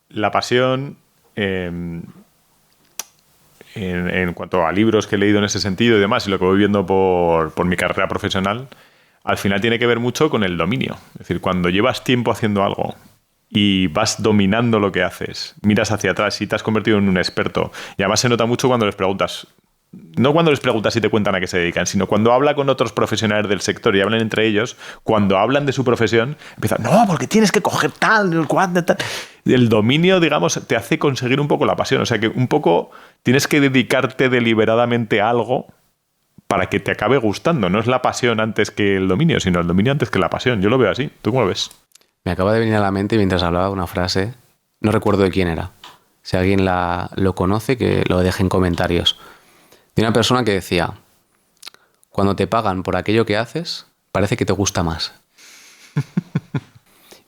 La pasión, en cuanto a libros que he leído en ese sentido y demás, y lo que voy viendo por mi carrera profesional, al final tiene que ver mucho con el dominio. Es decir, cuando llevas tiempo haciendo algo y vas dominando lo que haces, miras hacia atrás y te has convertido en un experto, y además se nota mucho cuando les preguntas, no cuando les preguntas y te cuentan a qué se dedican, sino cuando habla con otros profesionales del sector y hablan entre ellos, cuando hablan de su profesión, empiezan, no, porque tienes que coger tal, cual, tal. El dominio, digamos, te hace conseguir un poco la pasión. O sea que un poco tienes que dedicarte deliberadamente a algo para que te acabe gustando. No es la pasión antes que el dominio, sino el dominio antes que la pasión. Yo lo veo así. ¿Tú cómo lo ves? Me acaba de venir a la mente mientras hablaba una frase, no recuerdo de quién era. Si alguien lo conoce, que lo deje en comentarios. De una persona que decía, cuando te pagan por aquello que haces, parece que te gusta más.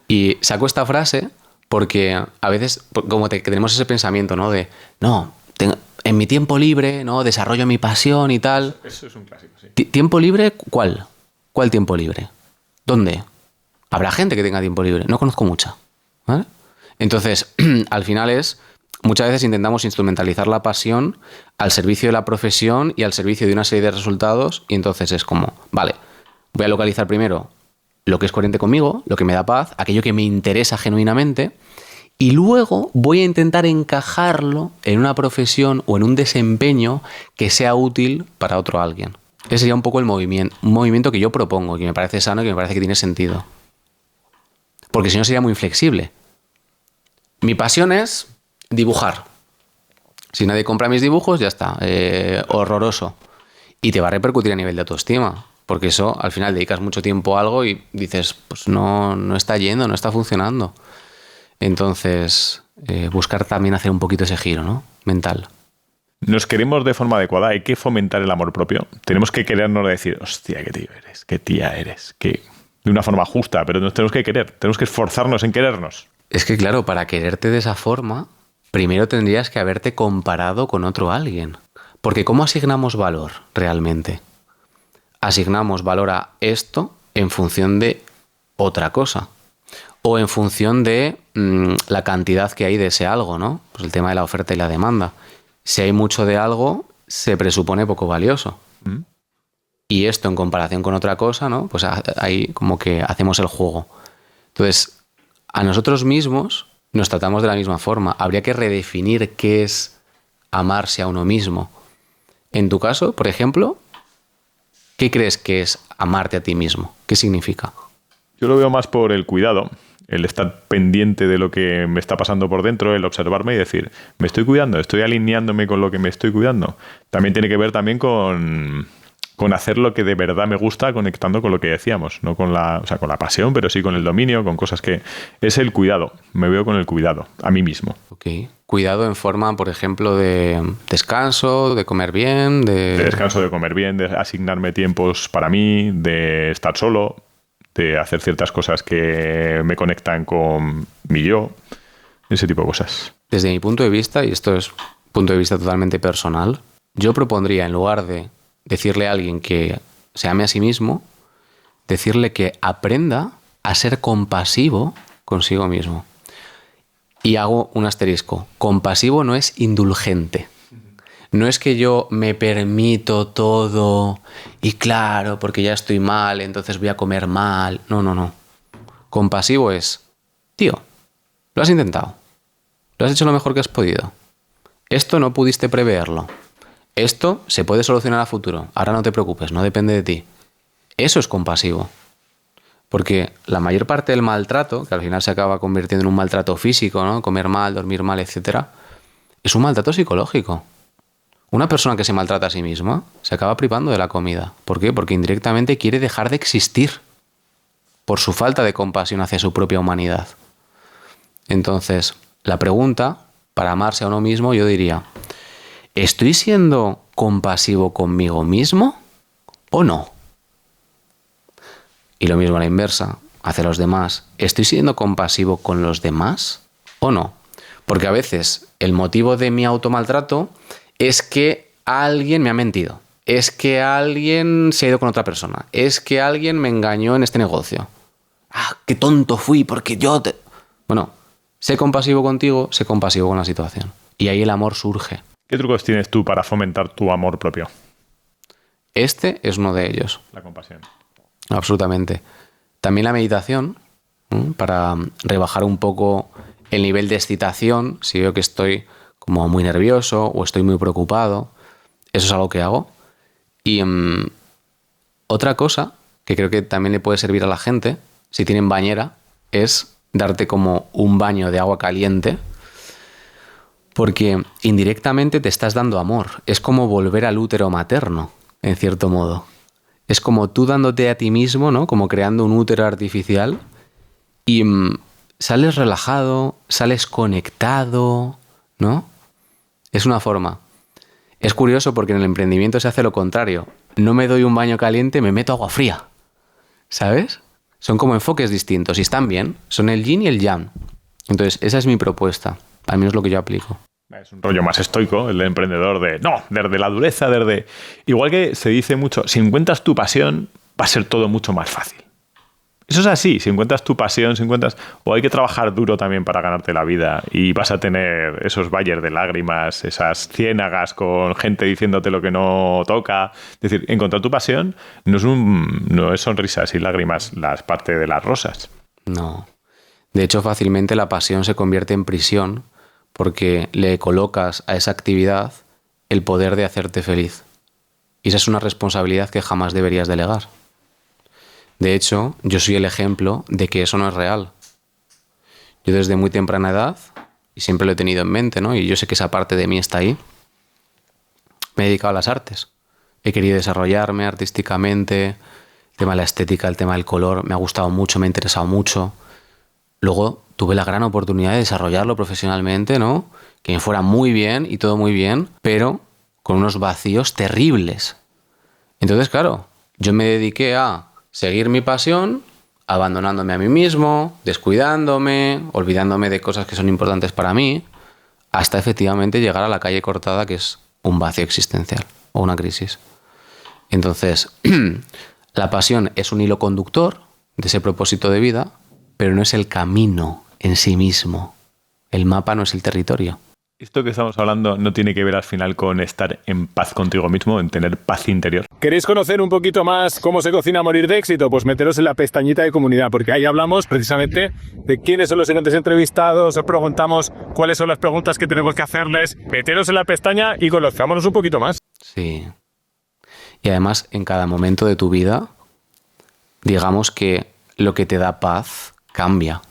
Y saco esta frase porque a veces, como que tenemos ese pensamiento, ¿no? De, no, en mi tiempo libre, ¿no? Desarrollo mi pasión y tal. Eso es un clásico, sí. ¿Tiempo libre? ¿Cuál? ¿Cuál tiempo libre? ¿Dónde? Habrá gente que tenga tiempo libre. No conozco mucha. ¿Vale? Entonces, al final muchas veces intentamos instrumentalizar la pasión al servicio de la profesión y al servicio de una serie de resultados, y entonces es como, vale, voy a localizar primero lo que es coherente conmigo, lo que me da paz, aquello que me interesa genuinamente, y luego voy a intentar encajarlo en una profesión o en un desempeño que sea útil para otro alguien. Ese sería un poco un movimiento que yo propongo, que me parece sano y que me parece que tiene sentido. Porque si no sería muy inflexible. Mi pasión es dibujar. Si nadie compra mis dibujos, ya está. Horroroso. Y te va a repercutir a nivel de autoestima. Porque eso, al final, dedicas mucho tiempo a algo y dices, pues no está yendo, no está funcionando. Entonces, buscar también hacer un poquito ese giro, ¿no? Mental. Nos queremos de forma adecuada. Hay que fomentar el amor propio. Tenemos que querernos decir, hostia, qué tío eres, qué tía eres. Que de una forma justa, pero nos tenemos que querer. Tenemos que esforzarnos en querernos. Es que, claro, para quererte de esa forma, primero tendrías que haberte comparado con otro alguien. Porque ¿cómo asignamos valor realmente? Asignamos valor a esto en función de otra cosa. O en función de la cantidad que hay de ese algo, ¿no? Pues el tema de la oferta y la demanda. Si hay mucho de algo, se presupone poco valioso. Y esto en comparación con otra cosa, ¿no? Pues ahí como que hacemos el juego. Entonces, a nosotros mismos nos tratamos de la misma forma. Habría que redefinir qué es amarse a uno mismo. En tu caso, por ejemplo, ¿qué crees que es amarte a ti mismo? ¿Qué significa? Yo lo veo más por el cuidado, el estar pendiente de lo que me está pasando por dentro, el observarme y decir, ¿me estoy cuidando? ¿Estoy alineándome con lo que me estoy cuidando? También tiene que ver también con hacer lo que de verdad me gusta, conectando con lo que decíamos, no con con la pasión, pero sí con el dominio, con cosas que... Es el cuidado, me veo con el cuidado, a mí mismo. Ok. Cuidado en forma, por ejemplo, de descanso, de comer bien, de descanso, de comer bien, de asignarme tiempos para mí, de estar solo, de hacer ciertas cosas que me conectan con mi yo, ese tipo de cosas. Desde mi punto de vista, y esto es punto de vista totalmente personal, yo propondría, en lugar de decirle a alguien que se ame a sí mismo, decirle que aprenda a ser compasivo consigo mismo. Y hago un asterisco. Compasivo no es indulgente. No es que yo me permito todo y claro, porque ya estoy mal, entonces voy a comer mal. No. Compasivo es, tío, lo has intentado. Lo has hecho lo mejor que has podido. Esto no pudiste preverlo. Esto se puede solucionar a futuro. Ahora no te preocupes, no depende de ti. Eso es compasivo. Porque la mayor parte del maltrato, que al final se acaba convirtiendo en un maltrato físico, ¿no? Comer mal, dormir mal, etc., es un maltrato psicológico. Una persona que se maltrata a sí misma se acaba privando de la comida. ¿Por qué? Porque indirectamente quiere dejar de existir por su falta de compasión hacia su propia humanidad. Entonces, la pregunta, para amarse a uno mismo, yo diría, ¿estoy siendo compasivo conmigo mismo o no? Y lo mismo a la inversa, hacia los demás. ¿Estoy siendo compasivo con los demás o no? Porque a veces el motivo de mi automaltrato es que alguien me ha mentido, es que alguien se ha ido con otra persona, es que alguien me engañó en este negocio. ¡Ah, qué tonto fui! Porque yo te... Bueno, sé compasivo contigo, sé compasivo con la situación. Y ahí el amor surge. ¿Qué trucos tienes tú para fomentar tu amor propio? Este es uno de ellos. La compasión. Absolutamente. También la meditación, para rebajar un poco el nivel de excitación, si veo que estoy como muy nervioso o estoy muy preocupado. Eso es algo que hago. Y otra cosa que creo que también le puede servir a la gente, si tienen bañera, es darte como un baño de agua caliente, porque indirectamente te estás dando amor. Es como volver al útero materno, en cierto modo. Es como tú dándote a ti mismo, ¿no? Como creando un útero artificial y sales relajado, sales conectado, ¿no? Es una forma. Es curioso porque en el emprendimiento se hace lo contrario. No me doy un baño caliente, me meto agua fría. ¿Sabes? Son como enfoques distintos y están bien. Son el yin y el yang. Entonces, esa es mi propuesta. Al menos lo que yo aplico. Es un rollo más estoico, el de emprendedor, de no, desde la dureza, desde... Igual que se dice mucho, si encuentras tu pasión, va a ser todo mucho más fácil. Eso es así, si encuentras tu pasión, o hay que trabajar duro también para ganarte la vida y vas a tener esos valles de lágrimas, esas ciénagas con gente diciéndote lo que no toca. Es decir, encontrar tu pasión no es sonrisas y lágrimas las partes de las rosas. No. De hecho, fácilmente la pasión se convierte en prisión porque le colocas a esa actividad el poder de hacerte feliz. Y esa es una responsabilidad que jamás deberías delegar. De hecho, yo soy el ejemplo de que eso no es real. Yo desde muy temprana edad, y siempre lo he tenido en mente, ¿no? Y yo sé que esa parte de mí está ahí, me he dedicado a las artes. He querido desarrollarme artísticamente, el tema de la estética, el tema del color, me ha gustado mucho, me ha interesado mucho. Luego tuve la gran oportunidad de desarrollarlo profesionalmente, ¿no? Que me fuera muy bien y todo muy bien, pero con unos vacíos terribles. Entonces, claro, yo me dediqué a seguir mi pasión, abandonándome a mí mismo, descuidándome, olvidándome de cosas que son importantes para mí, hasta efectivamente llegar a la calle cortada, que es un vacío existencial o una crisis. Entonces, la pasión es un hilo conductor de ese propósito de vida, pero no es el camino en sí mismo. El mapa no es el territorio. Esto que estamos hablando no tiene que ver al final con estar en paz contigo mismo, en tener paz interior. ¿Queréis conocer un poquito más cómo se cocina Morir de Éxito? Pues meteros en la pestañita de comunidad, porque ahí hablamos precisamente de quiénes son los siguientes entrevistados, os preguntamos cuáles son las preguntas que tenemos que hacerles. Meteros en la pestaña y conozcámonos un poquito más. Sí. Y además, en cada momento de tu vida, digamos que lo que te da paz cambia,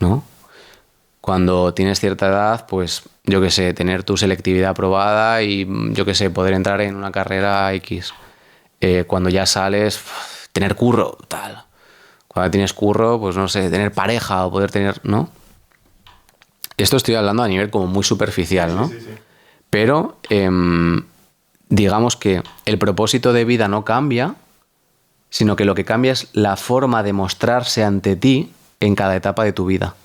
¿no? Cuando tienes cierta edad, pues yo qué sé, tener tu selectividad aprobada y yo qué sé, poder entrar en una carrera X. Cuando ya sales, tener curro, tal. Cuando tienes curro, pues no sé, tener pareja o poder tener, ¿no? Esto estoy hablando a nivel como muy superficial, ¿no? Sí. Pero digamos que el propósito de vida no cambia, sino que lo que cambia es la forma de mostrarse ante ti en cada etapa de tu vida.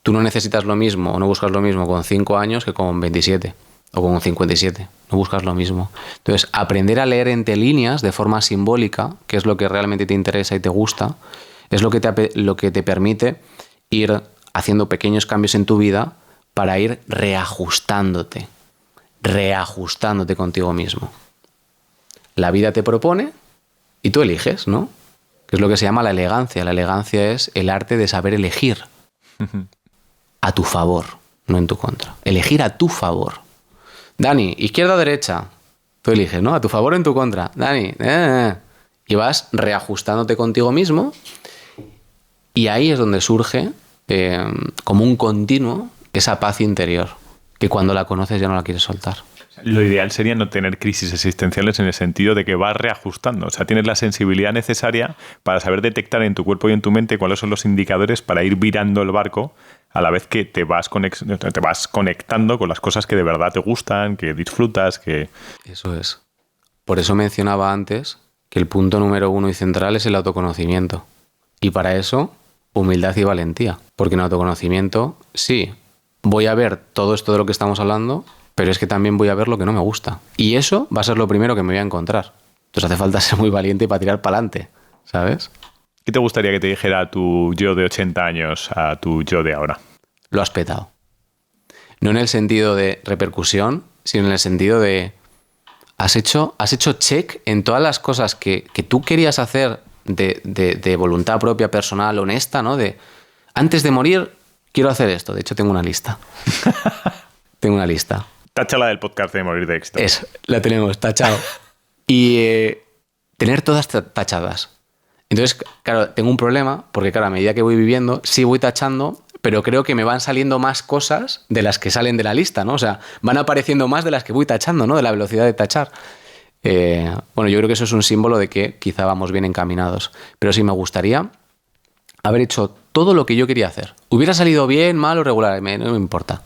Tú no necesitas lo mismo o no buscas lo mismo con 5 años que con 27 o con 57. No buscas lo mismo. Entonces, aprender a leer entre líneas de forma simbólica, que es lo que realmente te interesa y te gusta, es lo que te permite ir haciendo pequeños cambios en tu vida para ir reajustándote contigo mismo. La vida te propone y tú eliges, ¿no? Que es lo que se llama la elegancia. La elegancia es el arte de saber elegir. A tu favor, no en tu contra. Elegir a tu favor. Dani, izquierda o derecha. Tú eliges, ¿no? A tu favor o en tu contra. Dani, Y vas reajustándote contigo mismo. Y ahí es donde surge, como un continuo, esa paz interior. Que cuando la conoces ya no la quieres soltar. Lo ideal sería no tener crisis existenciales en el sentido de que vas reajustando. O sea, tienes la sensibilidad necesaria para saber detectar en tu cuerpo y en tu mente cuáles son los indicadores para ir virando el barco a la vez que te vas conectando con las cosas que de verdad te gustan, que disfrutas, que... Eso es. Por eso mencionaba antes que el punto número 1 y central es el autoconocimiento. Y para eso, humildad y valentía. Porque en autoconocimiento, sí, voy a ver todo esto de lo que estamos hablando, pero es que también voy a ver lo que no me gusta. Y eso va a ser lo primero que me voy a encontrar. Entonces hace falta ser muy valiente para tirar para adelante, ¿sabes? ¿Qué te gustaría que te dijera tu yo de 80 años a tu yo de ahora? Lo has petado. No en el sentido de repercusión, sino en el sentido de has hecho check en todas las cosas que tú querías hacer de voluntad propia, personal, honesta, ¿no? De antes de morir, quiero hacer esto. De hecho, tengo una lista. Tengo una lista. Táchala del podcast de Morir de Éxito. Eso, la tenemos, tachado. Y tener todas tachadas. Entonces, claro, tengo un problema, porque claro, a medida que voy viviendo, sí voy tachando, pero creo que me van saliendo más cosas de las que salen de la lista, ¿no? O sea, van apareciendo más de las que voy tachando, ¿no? De la velocidad de tachar. Bueno, yo creo que eso es un símbolo de que quizá vamos bien encaminados. Pero sí me gustaría haber hecho todo lo que yo quería hacer. Hubiera salido bien, mal o regular, no me importa.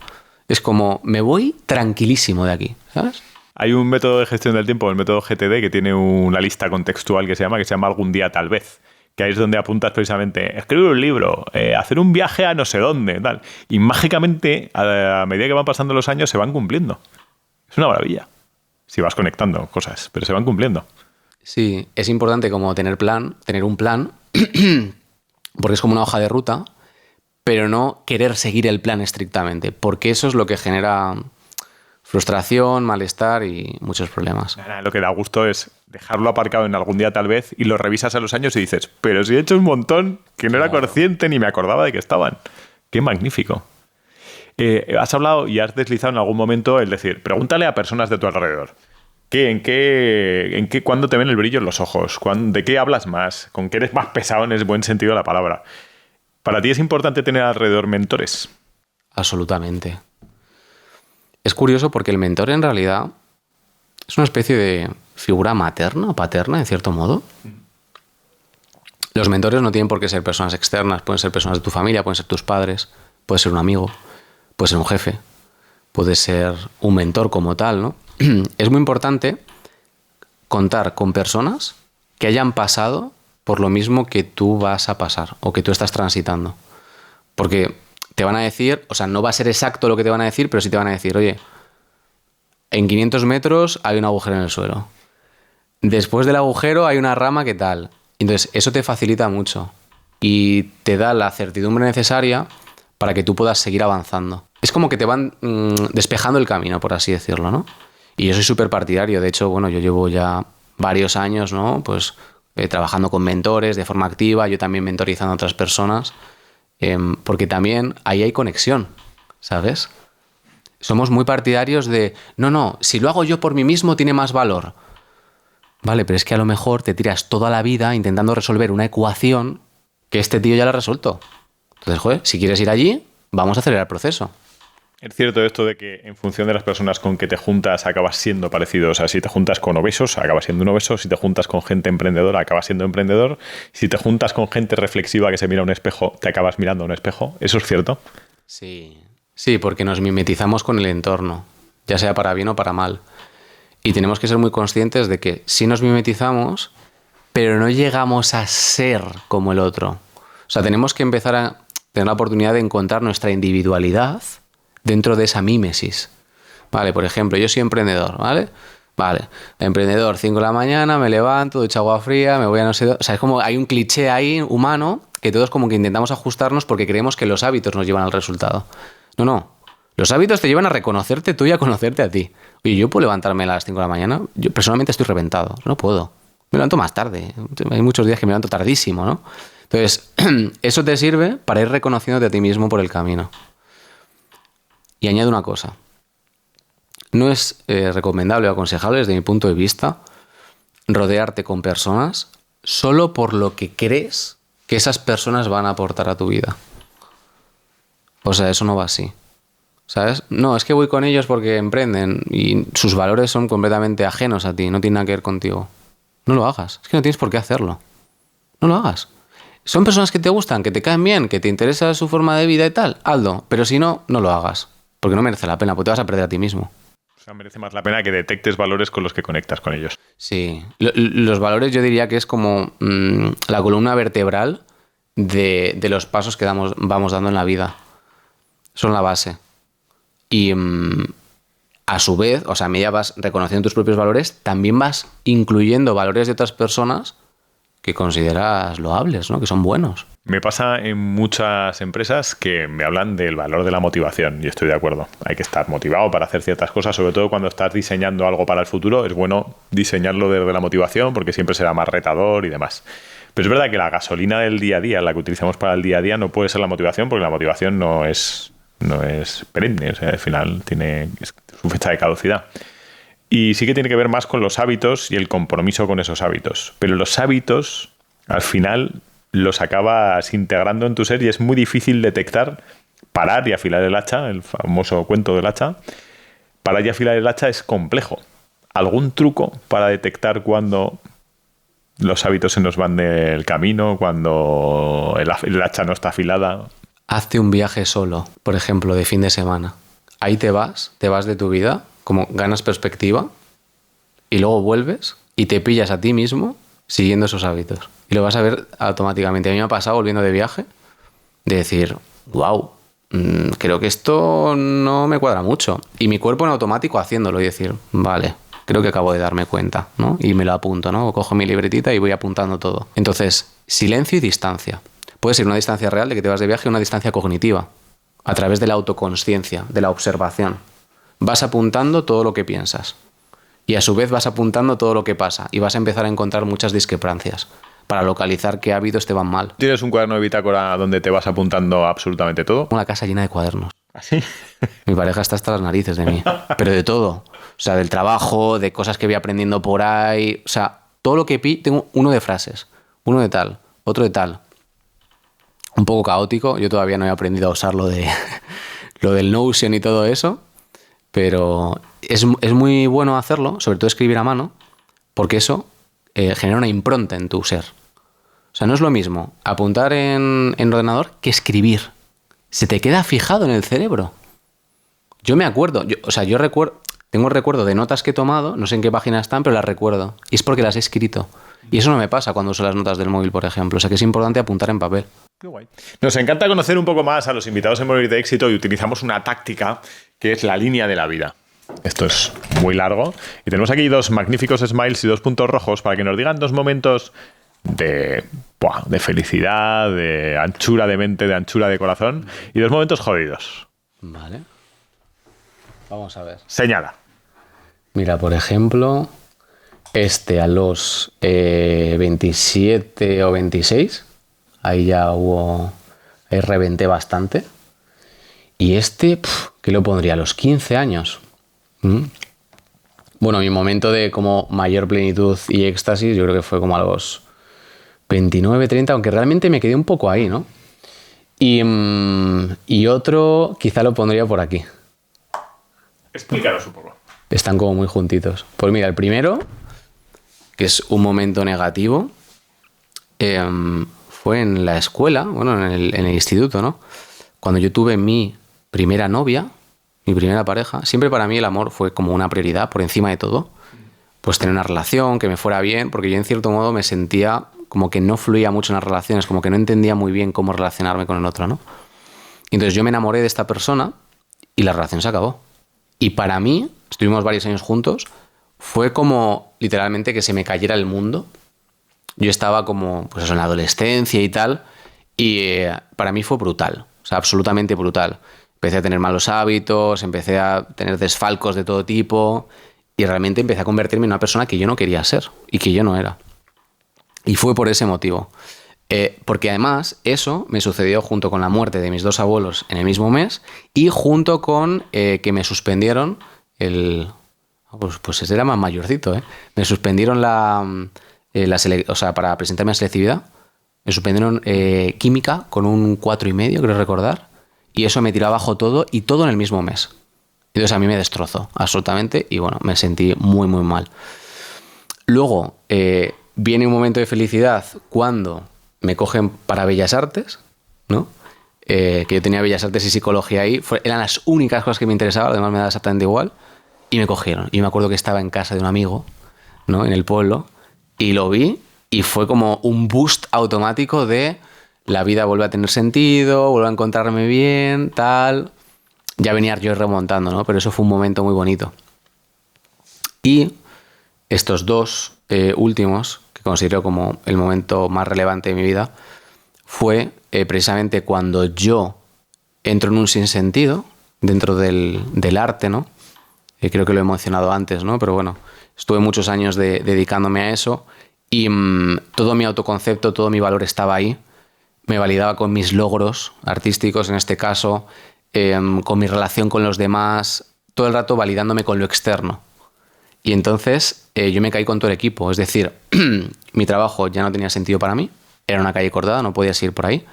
Es como, me voy tranquilísimo de aquí, ¿sabes? Hay un método de gestión del tiempo, el método GTD, que tiene una lista contextual que se llama Algún día tal vez. Que ahí es donde apuntas precisamente, escribir un libro, hacer un viaje a no sé dónde, tal. Y mágicamente, a medida que van pasando los años, se van cumpliendo. Es una maravilla. Si vas conectando cosas, pero se van cumpliendo. Sí, es importante como tener un plan, porque es como una hoja de ruta, pero no querer seguir el plan estrictamente, porque eso es lo que genera frustración, malestar y muchos problemas. Lo que da gusto es dejarlo aparcado en algún día tal vez y lo revisas a los años y dices, pero si he hecho un montón que no era consciente ni me acordaba de que estaban. ¡Qué magnífico! Has hablado y has deslizado en algún momento el decir, pregúntale a personas de tu alrededor. ¿Cuándo te ven el brillo en los ojos? ¿De qué hablas más? ¿Con qué eres más pesado en el buen sentido de la palabra? ¿Para ti es importante tener alrededor mentores? Absolutamente. Es curioso porque el mentor en realidad es una especie de figura materna o paterna, en cierto modo. Los mentores no tienen por qué ser personas externas, pueden ser personas de tu familia, pueden ser tus padres, puede ser un amigo, puede ser un jefe, puede ser un mentor como tal, ¿no? Es muy importante contar con personas que hayan pasado por lo mismo que tú vas a pasar o que tú estás transitando. Porque te van a decir, o sea, no va a ser exacto lo que te van a decir, pero sí te van a decir, oye, en 500 metros hay un agujero en el suelo. Después del agujero hay una rama que tal. Entonces, eso te facilita mucho y te da la certidumbre necesaria para que tú puedas seguir avanzando. Es como que te van despejando el camino, por así decirlo, ¿no? Y yo soy súper partidario. De hecho, bueno, yo llevo ya varios años, ¿no? Pues trabajando con mentores de forma activa, yo también mentorizando a otras personas, porque también ahí hay conexión, ¿sabes? Somos muy partidarios de, no, si lo hago yo por mí mismo tiene más valor. Vale, pero es que a lo mejor te tiras toda la vida intentando resolver una ecuación que este tío ya la ha resuelto. Entonces, joder, si quieres ir allí, vamos a acelerar el proceso. ¿Es cierto esto de que en función de las personas con que te juntas acabas siendo parecido? O sea, si te juntas con obesos, acabas siendo un obeso. Si te juntas con gente emprendedora, acabas siendo emprendedor. Si te juntas con gente reflexiva que se mira a un espejo, te acabas mirando a un espejo. ¿Eso es cierto? Sí, porque nos mimetizamos con el entorno, ya sea para bien o para mal. Y tenemos que ser muy conscientes de que sí nos mimetizamos, pero no llegamos a ser como el otro. O sea, tenemos que empezar a tener la oportunidad de encontrar nuestra individualidad dentro de esa mímesis. Vale, por ejemplo, yo soy emprendedor, ¿vale? Vale, emprendedor, 5 de la mañana, me levanto, ducho agua fría, me voy a no sé dónde. O sea, es como hay un cliché ahí humano que todos como que intentamos ajustarnos porque creemos que los hábitos nos llevan al resultado. No. Los hábitos te llevan a reconocerte tú y a conocerte a ti. Oye, yo puedo levantarme a las 5 de la mañana. Yo personalmente estoy reventado. No puedo. Me levanto más tarde. Hay muchos días que me levanto tardísimo, ¿no? Entonces, eso te sirve para ir reconociéndote a ti mismo por el camino. Y añado una cosa. No es recomendable o aconsejable, desde mi punto de vista, rodearte con personas solo por lo que crees que esas personas van a aportar a tu vida. O sea, eso no va así. O ¿sabes? No, es que voy con ellos porque emprenden y sus valores son completamente ajenos a ti, no tienen nada que ver contigo. No lo hagas, es que no tienes por qué hacerlo. No lo hagas. Son personas que te gustan, que te caen bien, que te interesa su forma de vida y tal, hazlo. Pero si no, no lo hagas. Porque no merece la pena, porque te vas a perder a ti mismo. O sea, merece más la pena que detectes valores con los que conectas con ellos. Sí. Los valores yo diría que es como la columna vertebral de los pasos que vamos dando en la vida. Son la base. Y a su vez, o sea, a medida vas reconociendo tus propios valores, también vas incluyendo valores de otras personas que consideras loables, ¿no? Que son buenos. Me pasa en muchas empresas que me hablan del valor de la motivación y estoy de acuerdo. Hay que estar motivado para hacer ciertas cosas, sobre todo cuando estás diseñando algo para el futuro. Es bueno diseñarlo desde la motivación porque siempre será más retador y demás. Pero es verdad que la gasolina del día a día, la que utilizamos para el día a día, no puede ser la motivación porque la motivación no es perenne. O sea, al final tiene su fecha de caducidad. Y sí que tiene que ver más con los hábitos y el compromiso con esos hábitos. Pero los hábitos, al final, los acabas integrando en tu ser y es muy difícil detectar, parar y afilar el hacha, el famoso cuento del hacha. Parar y afilar el hacha es complejo. ¿Algún truco para detectar cuando los hábitos se nos van del camino, cuando el hacha no está afilada? Hazte un viaje solo, por ejemplo, de fin de semana. Ahí te vas de tu vida, como ganas perspectiva, y luego vuelves y te pillas a ti mismo siguiendo esos hábitos. Y lo vas a ver automáticamente. A mí me ha pasado volviendo de viaje, de decir, wow, creo que esto no me cuadra mucho. Y mi cuerpo en automático haciéndolo y decir, vale, creo que acabo de darme cuenta, ¿no? Y me lo apunto, ¿no? O cojo mi libretita y voy apuntando todo. Entonces, silencio y distancia. Puede ser una distancia real de que te vas de viaje o una distancia cognitiva, a través de la autoconsciencia, de la observación. Vas apuntando todo lo que piensas y a su vez vas apuntando todo lo que pasa y vas a empezar a encontrar muchas discrepancias para localizar qué hábitos te van mal. ¿Tienes un cuaderno de bitácora donde te vas apuntando absolutamente todo? Una casa llena de cuadernos. ¿Así? Mi pareja está hasta las narices de mí, pero de todo. O sea, del trabajo, de cosas que voy aprendiendo por ahí. O sea, todo lo que tengo uno de frases, uno de tal, otro de tal. Un poco caótico. Yo todavía no he aprendido a usar lo del Notion y todo eso. Pero es muy bueno hacerlo, sobre todo escribir a mano, porque eso genera una impronta en tu ser. O sea, no es lo mismo apuntar en ordenador que escribir. Se te queda fijado en el cerebro. Yo me acuerdo, yo recuerdo, tengo recuerdo de notas que he tomado, no sé en qué página están, pero las recuerdo. Y es porque las he escrito. Y eso no me pasa cuando uso las notas del móvil, por ejemplo. O sea, que es importante apuntar en papel. Qué guay. Nos encanta conocer un poco más a los invitados en Morir de Éxito y utilizamos una táctica que es la línea de la vida. Esto es muy largo y tenemos aquí 2 magníficos smiles y 2 puntos rojos para que nos digan 2 momentos de felicidad, de anchura de mente, de anchura de corazón y 2 momentos jodidos. Vale. Vamos a ver. Señala. Mira, por ejemplo, a los 27 o 26, ahí ya ahí reventé bastante. Y ¿qué lo pondría? A los 15 años. Bueno, mi momento de como mayor plenitud y éxtasis, yo creo que fue como a los 29, 30, aunque realmente me quedé un poco ahí, ¿no? Y otro quizá lo pondría por aquí. Explícanos un poco. Están como muy juntitos. Pues mira, el primero, que es un momento negativo, fue en la escuela, bueno, en el instituto, ¿no? Cuando yo tuve mi primera novia, mi primera pareja, siempre para mí el amor fue como una prioridad por encima de todo. Pues tener una relación, que me fuera bien, porque yo en cierto modo me sentía como que no fluía mucho en las relaciones, como que no entendía muy bien cómo relacionarme con el otro, ¿no? Y entonces yo me enamoré de esta persona y la relación se acabó. Y para mí, estuvimos varios años juntos, fue como literalmente que se me cayera el mundo. Yo estaba como pues eso, en la adolescencia y tal, y para mí fue brutal, o sea, absolutamente brutal. Empecé a tener malos hábitos, empecé a tener desfalcos de todo tipo y realmente empecé a convertirme en una persona que yo no quería ser y que yo no era. Y fue por ese motivo. Porque además eso me sucedió junto con la muerte de mis 2 abuelos en el mismo mes y junto con que me suspendieron pues ese era más mayorcito, ¿eh? Me suspendieron o sea, para presentarme a selectividad, me suspendieron química con un 4,5, creo recordar, y eso me tiró abajo todo y todo en el mismo mes. Entonces a mí me destrozó absolutamente y bueno, me sentí muy, muy mal. Luego viene un momento de felicidad cuando me cogen para Bellas Artes, ¿no? Que yo tenía Bellas Artes y Psicología ahí. Eran las únicas cosas que me interesaban, lo demás me daba exactamente igual. Y me cogieron. Y me acuerdo que estaba en casa de un amigo, ¿no? En el pueblo, y lo vi y fue como un boost automático de la vida vuelve a tener sentido, vuelve a encontrarme bien, tal. Ya venía yo remontando, ¿no? Pero eso fue un momento muy bonito. Y estos dos últimos, que considero como el momento más relevante de mi vida, fue precisamente cuando yo entro en un sinsentido dentro del arte, ¿no? Creo que lo he mencionado antes, ¿no? Pero bueno, estuve muchos años dedicándome a eso y todo mi autoconcepto, todo mi valor estaba ahí. Me validaba con mis logros artísticos, en este caso, con mi relación con los demás, todo el rato validándome con lo externo. Y entonces yo me caí con todo el equipo, es decir, mi trabajo ya no tenía sentido para mí, era una calle cortada, no podía seguir por ahí.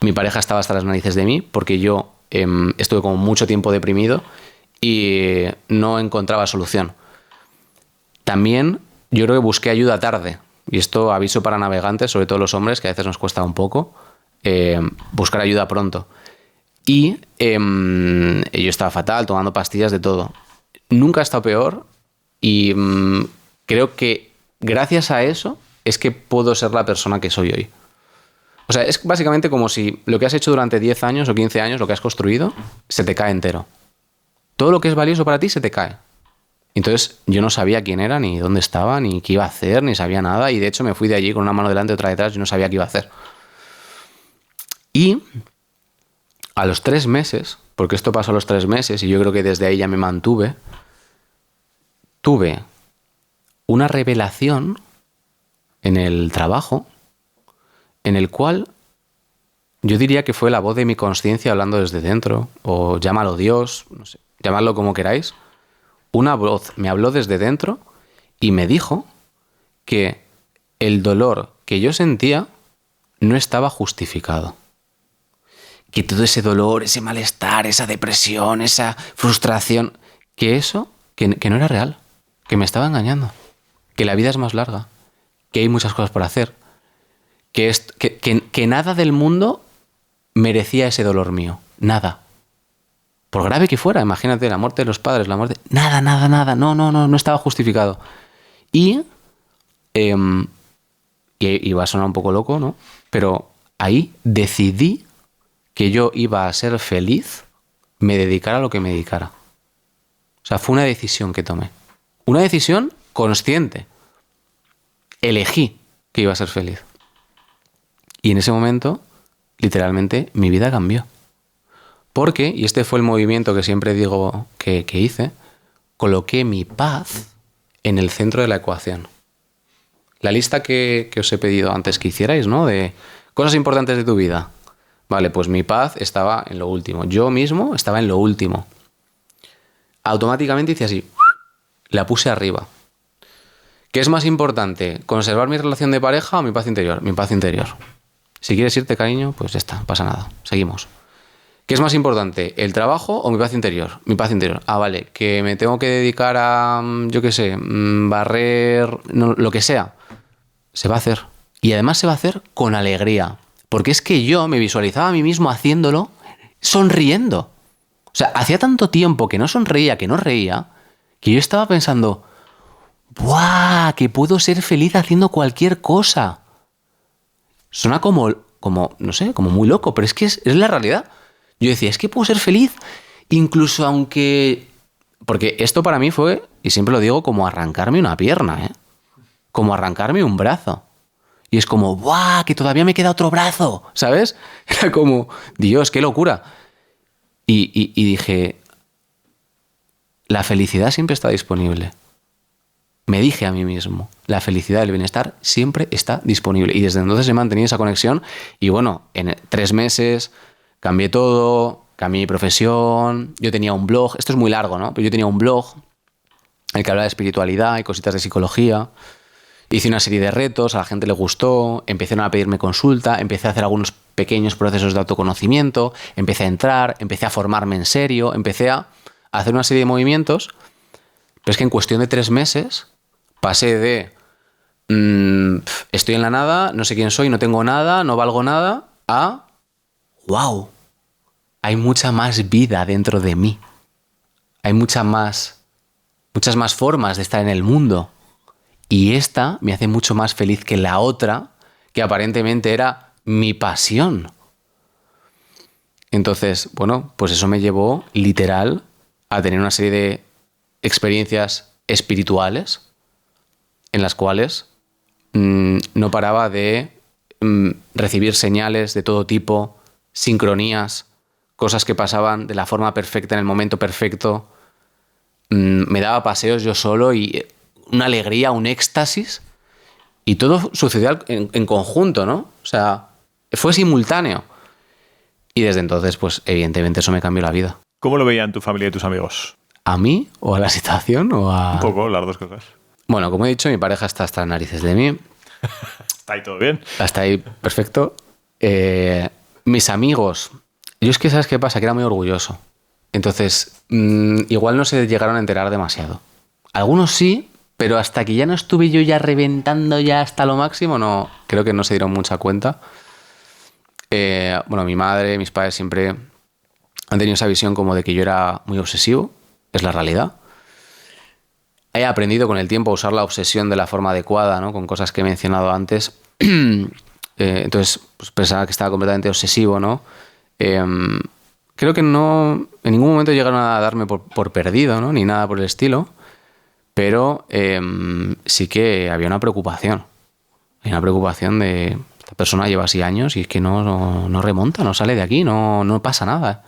Mi pareja estaba hasta las narices de mí porque yo estuve como mucho tiempo deprimido y no encontraba solución. También yo creo que busqué ayuda tarde, y esto aviso para navegantes, sobre todo los hombres, que a veces nos cuesta un poco, buscar ayuda pronto. Y yo estaba fatal, tomando pastillas de todo. Nunca he estado peor y creo que gracias a eso es que puedo ser la persona que soy hoy. O sea, es básicamente como si lo que has hecho durante 10 años o 15 años, lo que has construido, se te cae entero. Todo lo que es valioso para ti se te cae. Entonces yo no sabía quién era, ni dónde estaba, ni qué iba a hacer, ni sabía nada. Y de hecho me fui de allí con una mano delante y otra detrás. Yo no sabía qué iba a hacer. Y a los 3 meses, porque esto pasó a los 3 meses y yo creo que desde ahí ya me mantuve, tuve una revelación en el trabajo en el cual yo diría que fue la voz de mi consciencia hablando desde dentro, o llámalo Dios, no sé, llamadlo como queráis. Una voz me habló desde dentro y me dijo que el dolor que yo sentía no estaba justificado. Que todo ese dolor, ese malestar, esa depresión, esa frustración, que eso, que no era real, que me estaba engañando, que la vida es más larga, que hay muchas cosas por hacer, que nada del mundo merecía ese dolor mío, nada. Por grave que fuera, imagínate, la muerte de los padres, la muerte... Nada, no estaba justificado. Y va a sonar un poco loco, ¿no? Pero ahí decidí que yo iba a ser feliz, me dedicara a lo que me dedicara. O sea, fue una decisión que tomé. Una decisión consciente. Elegí que iba a ser feliz. Y en ese momento, literalmente, mi vida cambió. Porque, y este fue el movimiento que siempre digo que hice, coloqué mi paz en el centro de la ecuación. La lista que os he pedido antes que hicierais, ¿no? De cosas importantes de tu vida. Vale, pues mi paz estaba en lo último. Yo mismo estaba en lo último. Automáticamente hice así. La puse arriba. ¿Qué es más importante? ¿Conservar mi relación de pareja o mi paz interior? Mi paz interior. Si quieres irte, cariño, pues ya está, no pasa nada. Seguimos. ¿Qué es más importante? ¿El trabajo o mi paz interior? Mi paz interior. Ah, vale, que me tengo que dedicar a, yo qué sé, barrer, no, lo que sea. Se va a hacer. Y además se va a hacer con alegría. Porque es que yo me visualizaba a mí mismo haciéndolo sonriendo. O sea, hacía tanto tiempo que no sonreía, que no reía, que yo estaba pensando, ¡buah! Que puedo ser feliz haciendo cualquier cosa. Suena como no sé, como muy loco, pero es que es la realidad. Yo decía, es que puedo ser feliz incluso aunque... Porque esto para mí fue, y siempre lo digo, como arrancarme una pierna, ¿eh? Como arrancarme un brazo. Y es como, ¡buah! Que todavía me queda otro brazo, ¿sabes? Era como, Dios, qué locura. Y dije, la felicidad siempre está disponible. Me dije a mí mismo, la felicidad, el bienestar siempre está disponible. Y desde entonces he mantenido esa conexión. Y bueno, en 3 meses cambié todo, cambié mi profesión. Yo tenía un blog, esto es muy largo, ¿no? Pero yo tenía un blog en el que hablaba de espiritualidad y cositas de psicología. Hice una serie de retos, a la gente le gustó, empezaron a pedirme consulta, empecé a hacer algunos pequeños procesos de autoconocimiento, empecé a entrar, empecé a formarme en serio, empecé a hacer una serie de movimientos, pero es que en cuestión de 3 meses pasé de estoy en la nada, no sé quién soy, no tengo nada, no valgo nada, a wow, hay mucha más vida dentro de mí. Hay muchas más formas de estar en el mundo. Y esta me hace mucho más feliz que la otra, que aparentemente era mi pasión. Entonces, bueno, pues eso me llevó literal a tener una serie de experiencias espirituales en las cuales no paraba de recibir señales de todo tipo, sincronías, cosas que pasaban de la forma perfecta en el momento perfecto. Me daba paseos yo solo y una alegría, un éxtasis. Y todo sucedió en conjunto, ¿no? O sea, fue simultáneo. Y desde entonces, pues evidentemente eso me cambió la vida. ¿Cómo lo veían tu familia y tus amigos? ¿A mí? ¿O a la situación? ¿O a...? Un poco, las dos cosas. Bueno, como he dicho, mi pareja está hasta las narices de mí. ¿Está ahí todo bien? Hasta ahí, perfecto. Mis amigos... Yo es que, ¿sabes qué pasa? Que era muy orgulloso. Entonces, igual no se llegaron a enterar demasiado. Algunos sí, pero hasta que ya no estuve yo ya reventando ya hasta lo máximo, no, creo que no se dieron mucha cuenta. Bueno, mi madre, mis padres siempre han tenido esa visión como de que yo era muy obsesivo. Es la realidad. He aprendido con el tiempo a usar la obsesión de la forma adecuada, ¿no? Con cosas que he mencionado antes. Entonces, pues pensaba que estaba completamente obsesivo, ¿no? Creo que no, en ningún momento llegaron a darme por perdido, ¿no? Ni nada por el estilo, pero sí que había una preocupación. Hay una preocupación de esta persona lleva así años y es que no remonta, no sale de aquí, no pasa nada.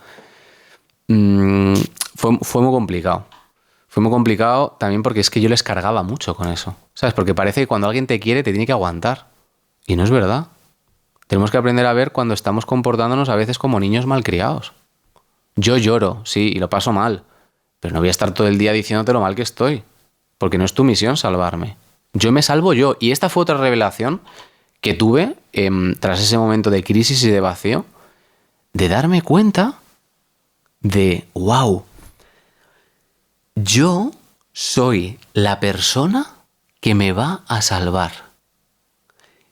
Fue muy complicado. Fue muy complicado también porque es que yo les cargaba mucho con eso, ¿sabes? Porque parece que cuando alguien te quiere te tiene que aguantar. Y no es verdad. Tenemos que aprender a ver cuando estamos comportándonos a veces como niños malcriados. Yo lloro, sí, y lo paso mal. Pero no voy a estar todo el día diciéndote lo mal que estoy. Porque no es tu misión salvarme. Yo me salvo yo. Y esta fue otra revelación que tuve tras ese momento de crisis y de vacío. De darme cuenta de, wow, yo soy la persona que me va a salvar.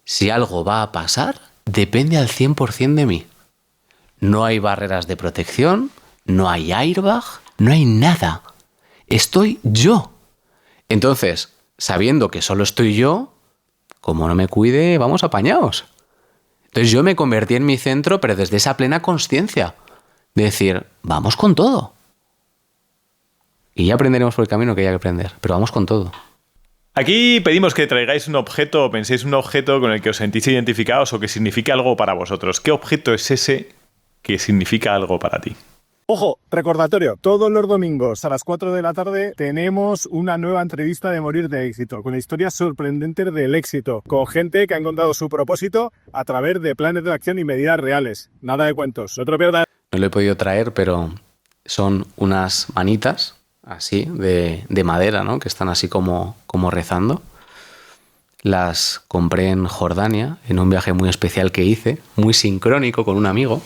Si algo va a pasar, depende al 100% de mí. No hay barreras de protección, no hay airbag, no hay nada. Estoy yo. Entonces, sabiendo que solo estoy yo, como no me cuide, vamos apañados. Entonces yo me convertí en mi centro, pero desde esa plena consciencia. De decir, vamos con todo. Y ya aprenderemos por el camino que haya que aprender, pero vamos con todo. Aquí pedimos que traigáis un objeto o penséis un objeto con el que os sentís identificados o que signifique algo para vosotros. ¿Qué objeto es ese que significa algo para ti? Ojo, recordatorio, todos los domingos a las 4 de la tarde tenemos una nueva entrevista de Morir de Éxito, con historias sorprendentes del éxito, con gente que ha encontrado su propósito a través de planes de acción y medidas reales. Nada de cuentos. No te lo pierdas. No lo he podido traer, pero son unas manitas así de madera, ¿no? Que están así como rezando. Las compré en Jordania en un viaje muy especial que hice, muy sincrónico con un amigo,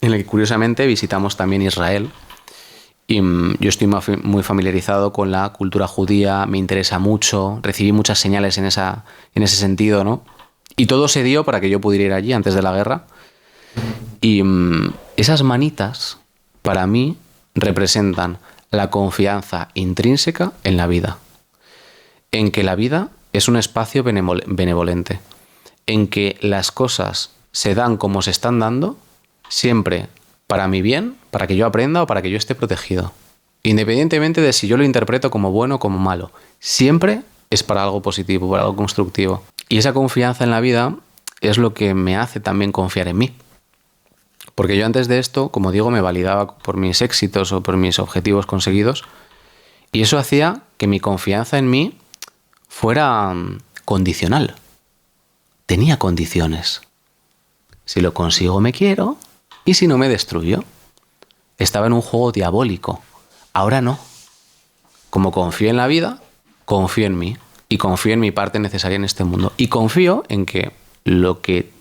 en el que curiosamente visitamos también Israel. Y yo estoy muy familiarizado con la cultura judía, me interesa mucho, recibí muchas señales en ese sentido, ¿no? Y todo se dio para que yo pudiera ir allí antes de la guerra. Y esas manitas, para mí, representan la confianza intrínseca en la vida. En que la vida es un espacio benevolente. En que las cosas se dan como se están dando, siempre para mi bien, para que yo aprenda o para que yo esté protegido. Independientemente de si yo lo interpreto como bueno o como malo. Siempre es para algo positivo, para algo constructivo. Y esa confianza en la vida es lo que me hace también confiar en mí. Porque yo antes de esto, como digo, me validaba por mis éxitos o por mis objetivos conseguidos. Y eso hacía que mi confianza en mí fuera condicional. Tenía condiciones. Si lo consigo me quiero y si no me destruyo. Estaba en un juego diabólico. Ahora no. Como confío en la vida, confío en mí. Y confío en mi parte necesaria en este mundo. Y confío en que lo que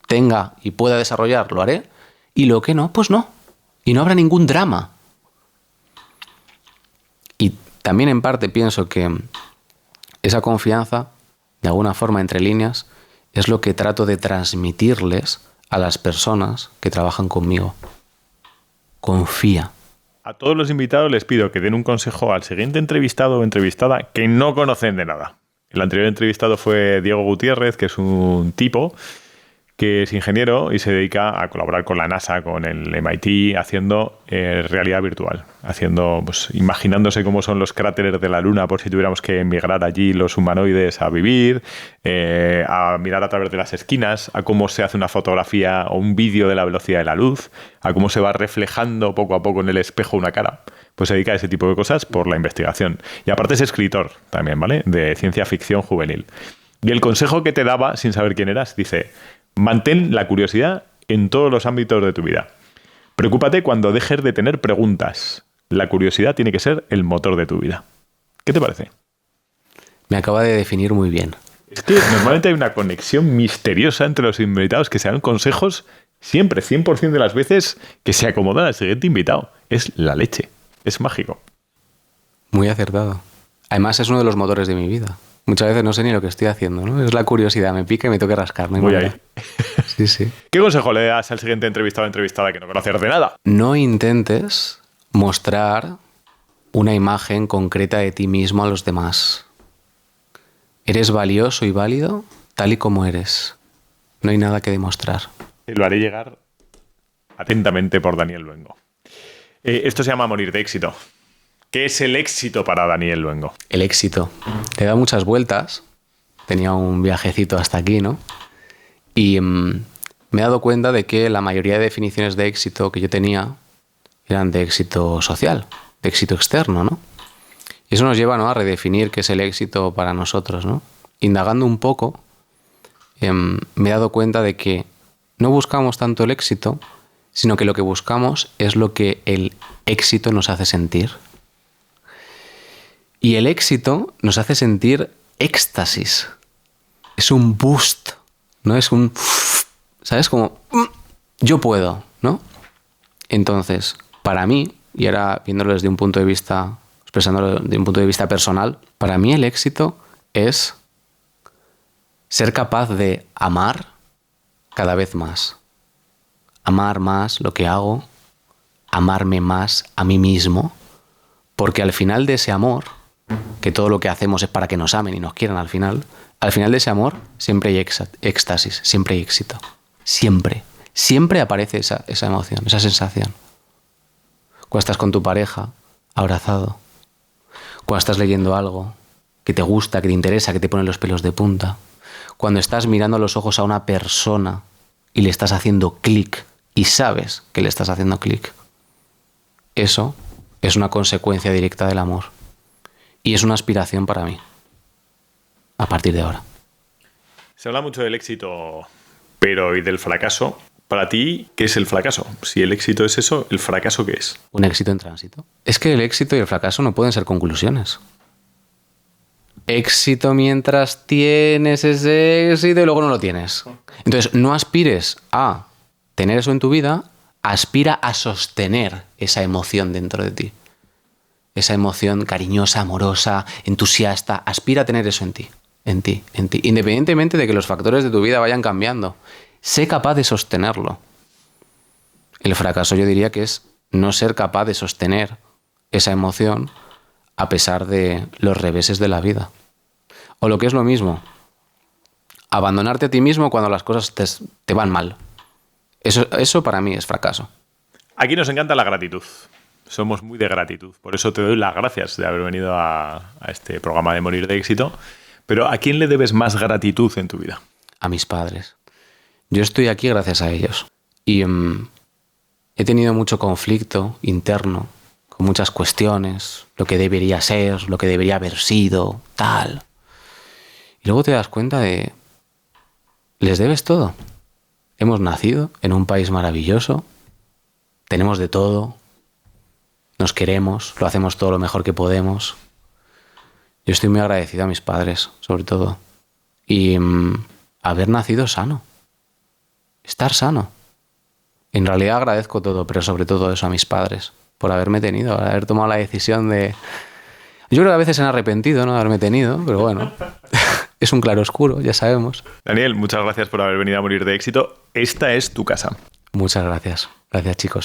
tenga y pueda desarrollar, lo haré. Y lo que no, pues no. Y no habrá ningún drama. Y también en parte pienso que esa confianza, de alguna forma entre líneas, es lo que trato de transmitirles a las personas que trabajan conmigo. Confía. A todos los invitados les pido que den un consejo al siguiente entrevistado o entrevistada que no conocen de nada. El anterior entrevistado fue Diego Gutiérrez, que es un tipo que es ingeniero y se dedica a colaborar con la NASA, con el MIT, haciendo realidad virtual, pues, imaginándose cómo son los cráteres de la Luna por si tuviéramos que emigrar allí los humanoides a vivir, a mirar a través de las esquinas, a cómo se hace una fotografía o un vídeo de la velocidad de la luz, a cómo se va reflejando poco a poco en el espejo una cara. Pues se dedica a ese tipo de cosas por la investigación. Y aparte es escritor también, ¿vale? De ciencia ficción juvenil. Y el consejo que te daba, sin saber quién eras, dice: mantén la curiosidad en todos los ámbitos de tu vida. Preocúpate cuando dejes de tener preguntas. La curiosidad tiene que ser el motor de tu vida. ¿Qué te parece? Me acaba de definir muy bien. Es que normalmente hay una conexión misteriosa entre los invitados que se dan consejos siempre, 100% de las veces, que se acomodan al siguiente invitado. Es la leche. Es mágico. Muy acertado. Además es uno de los motores de mi vida. Muchas veces no sé ni lo que estoy haciendo, ¿no? Es la curiosidad, me pica y me toca rascar. Voy ahí. Sí, sí. ¿Qué consejo le das al siguiente entrevistado o entrevistada que no conoces de nada? No intentes mostrar una imagen concreta de ti mismo a los demás. Eres valioso y válido tal y como eres. No hay nada que demostrar. Te lo haré llegar atentamente por Daniel Luengo. Esto se llama morir de éxito. ¿Qué es el éxito para Daniel Luengo? El éxito. Le da muchas vueltas. Tenía un viajecito hasta aquí, ¿no? Y me he dado cuenta de que la mayoría de definiciones de éxito que yo tenía eran de éxito social, de éxito externo, ¿no? Y eso nos lleva, ¿no?, a redefinir qué es el éxito para nosotros, ¿no? Indagando un poco, me he dado cuenta de que no buscamos tanto el éxito, sino que lo que buscamos es lo que el éxito nos hace sentir. Y el éxito nos hace sentir éxtasis. Es un boost, ¿no? Es un... ¿Sabes? Como... yo puedo, ¿no? Entonces, para mí, y ahora viéndolo desde un punto de vista, expresándolo desde un punto de vista personal, para mí el éxito es ser capaz de amar cada vez más. Amar más lo que hago, amarme más a mí mismo, porque al final de ese amor, que todo lo que hacemos es para que nos amen y nos quieran al final de ese amor siempre hay éxtasis, siempre hay éxito. Siempre. Siempre aparece esa emoción, esa sensación. Cuando estás con tu pareja, abrazado. Cuando estás leyendo algo que te gusta, que te interesa, que te pone los pelos de punta. Cuando estás mirando a los ojos a una persona y le estás haciendo clic y sabes que le estás haciendo clic. Eso es una consecuencia directa del amor. Y es una aspiración para mí. A partir de ahora. Se habla mucho del éxito, pero ¿y del fracaso? Para ti, ¿qué es el fracaso? Si el éxito es eso, ¿el fracaso qué es? Un éxito en tránsito. Es que el éxito y el fracaso no pueden ser conclusiones. Éxito mientras tienes ese éxito y luego no lo tienes. Entonces, no aspires a tener eso en tu vida, aspira a sostener esa emoción dentro de ti. Esa emoción cariñosa, amorosa, entusiasta, aspira a tener eso en ti. Independientemente de que los factores de tu vida vayan cambiando, sé capaz de sostenerlo. El fracaso yo diría que es no ser capaz de sostener esa emoción a pesar de los reveses de la vida. O lo que es lo mismo, abandonarte a ti mismo cuando las cosas te van mal. Eso para mí es fracaso. Aquí nos encanta la gratitud. Somos muy de gratitud. Por eso te doy las gracias de haber venido a este programa de Morir de Éxito. Pero ¿a quién le debes más gratitud en tu vida? A mis padres. Yo estoy aquí gracias a ellos. Y he tenido mucho conflicto interno, con muchas cuestiones, lo que debería ser, lo que debería haber sido, tal. Y luego te das cuenta de... les debes todo. Hemos nacido en un país maravilloso, tenemos de todo, nos queremos, lo hacemos todo lo mejor que podemos. Yo estoy muy agradecido a mis padres, sobre todo. Y haber nacido sano. estar sano. En realidad agradezco todo, pero sobre todo eso a mis padres, por haberme tenido, por haber tomado la decisión de... Yo creo que a veces se han arrepentido, ¿no?, de haberme tenido, pero bueno, es un claroscuro, ya sabemos. Daniel, muchas gracias por haber venido a Morir de Éxito. Esta es tu casa. Muchas gracias. Gracias, chicos.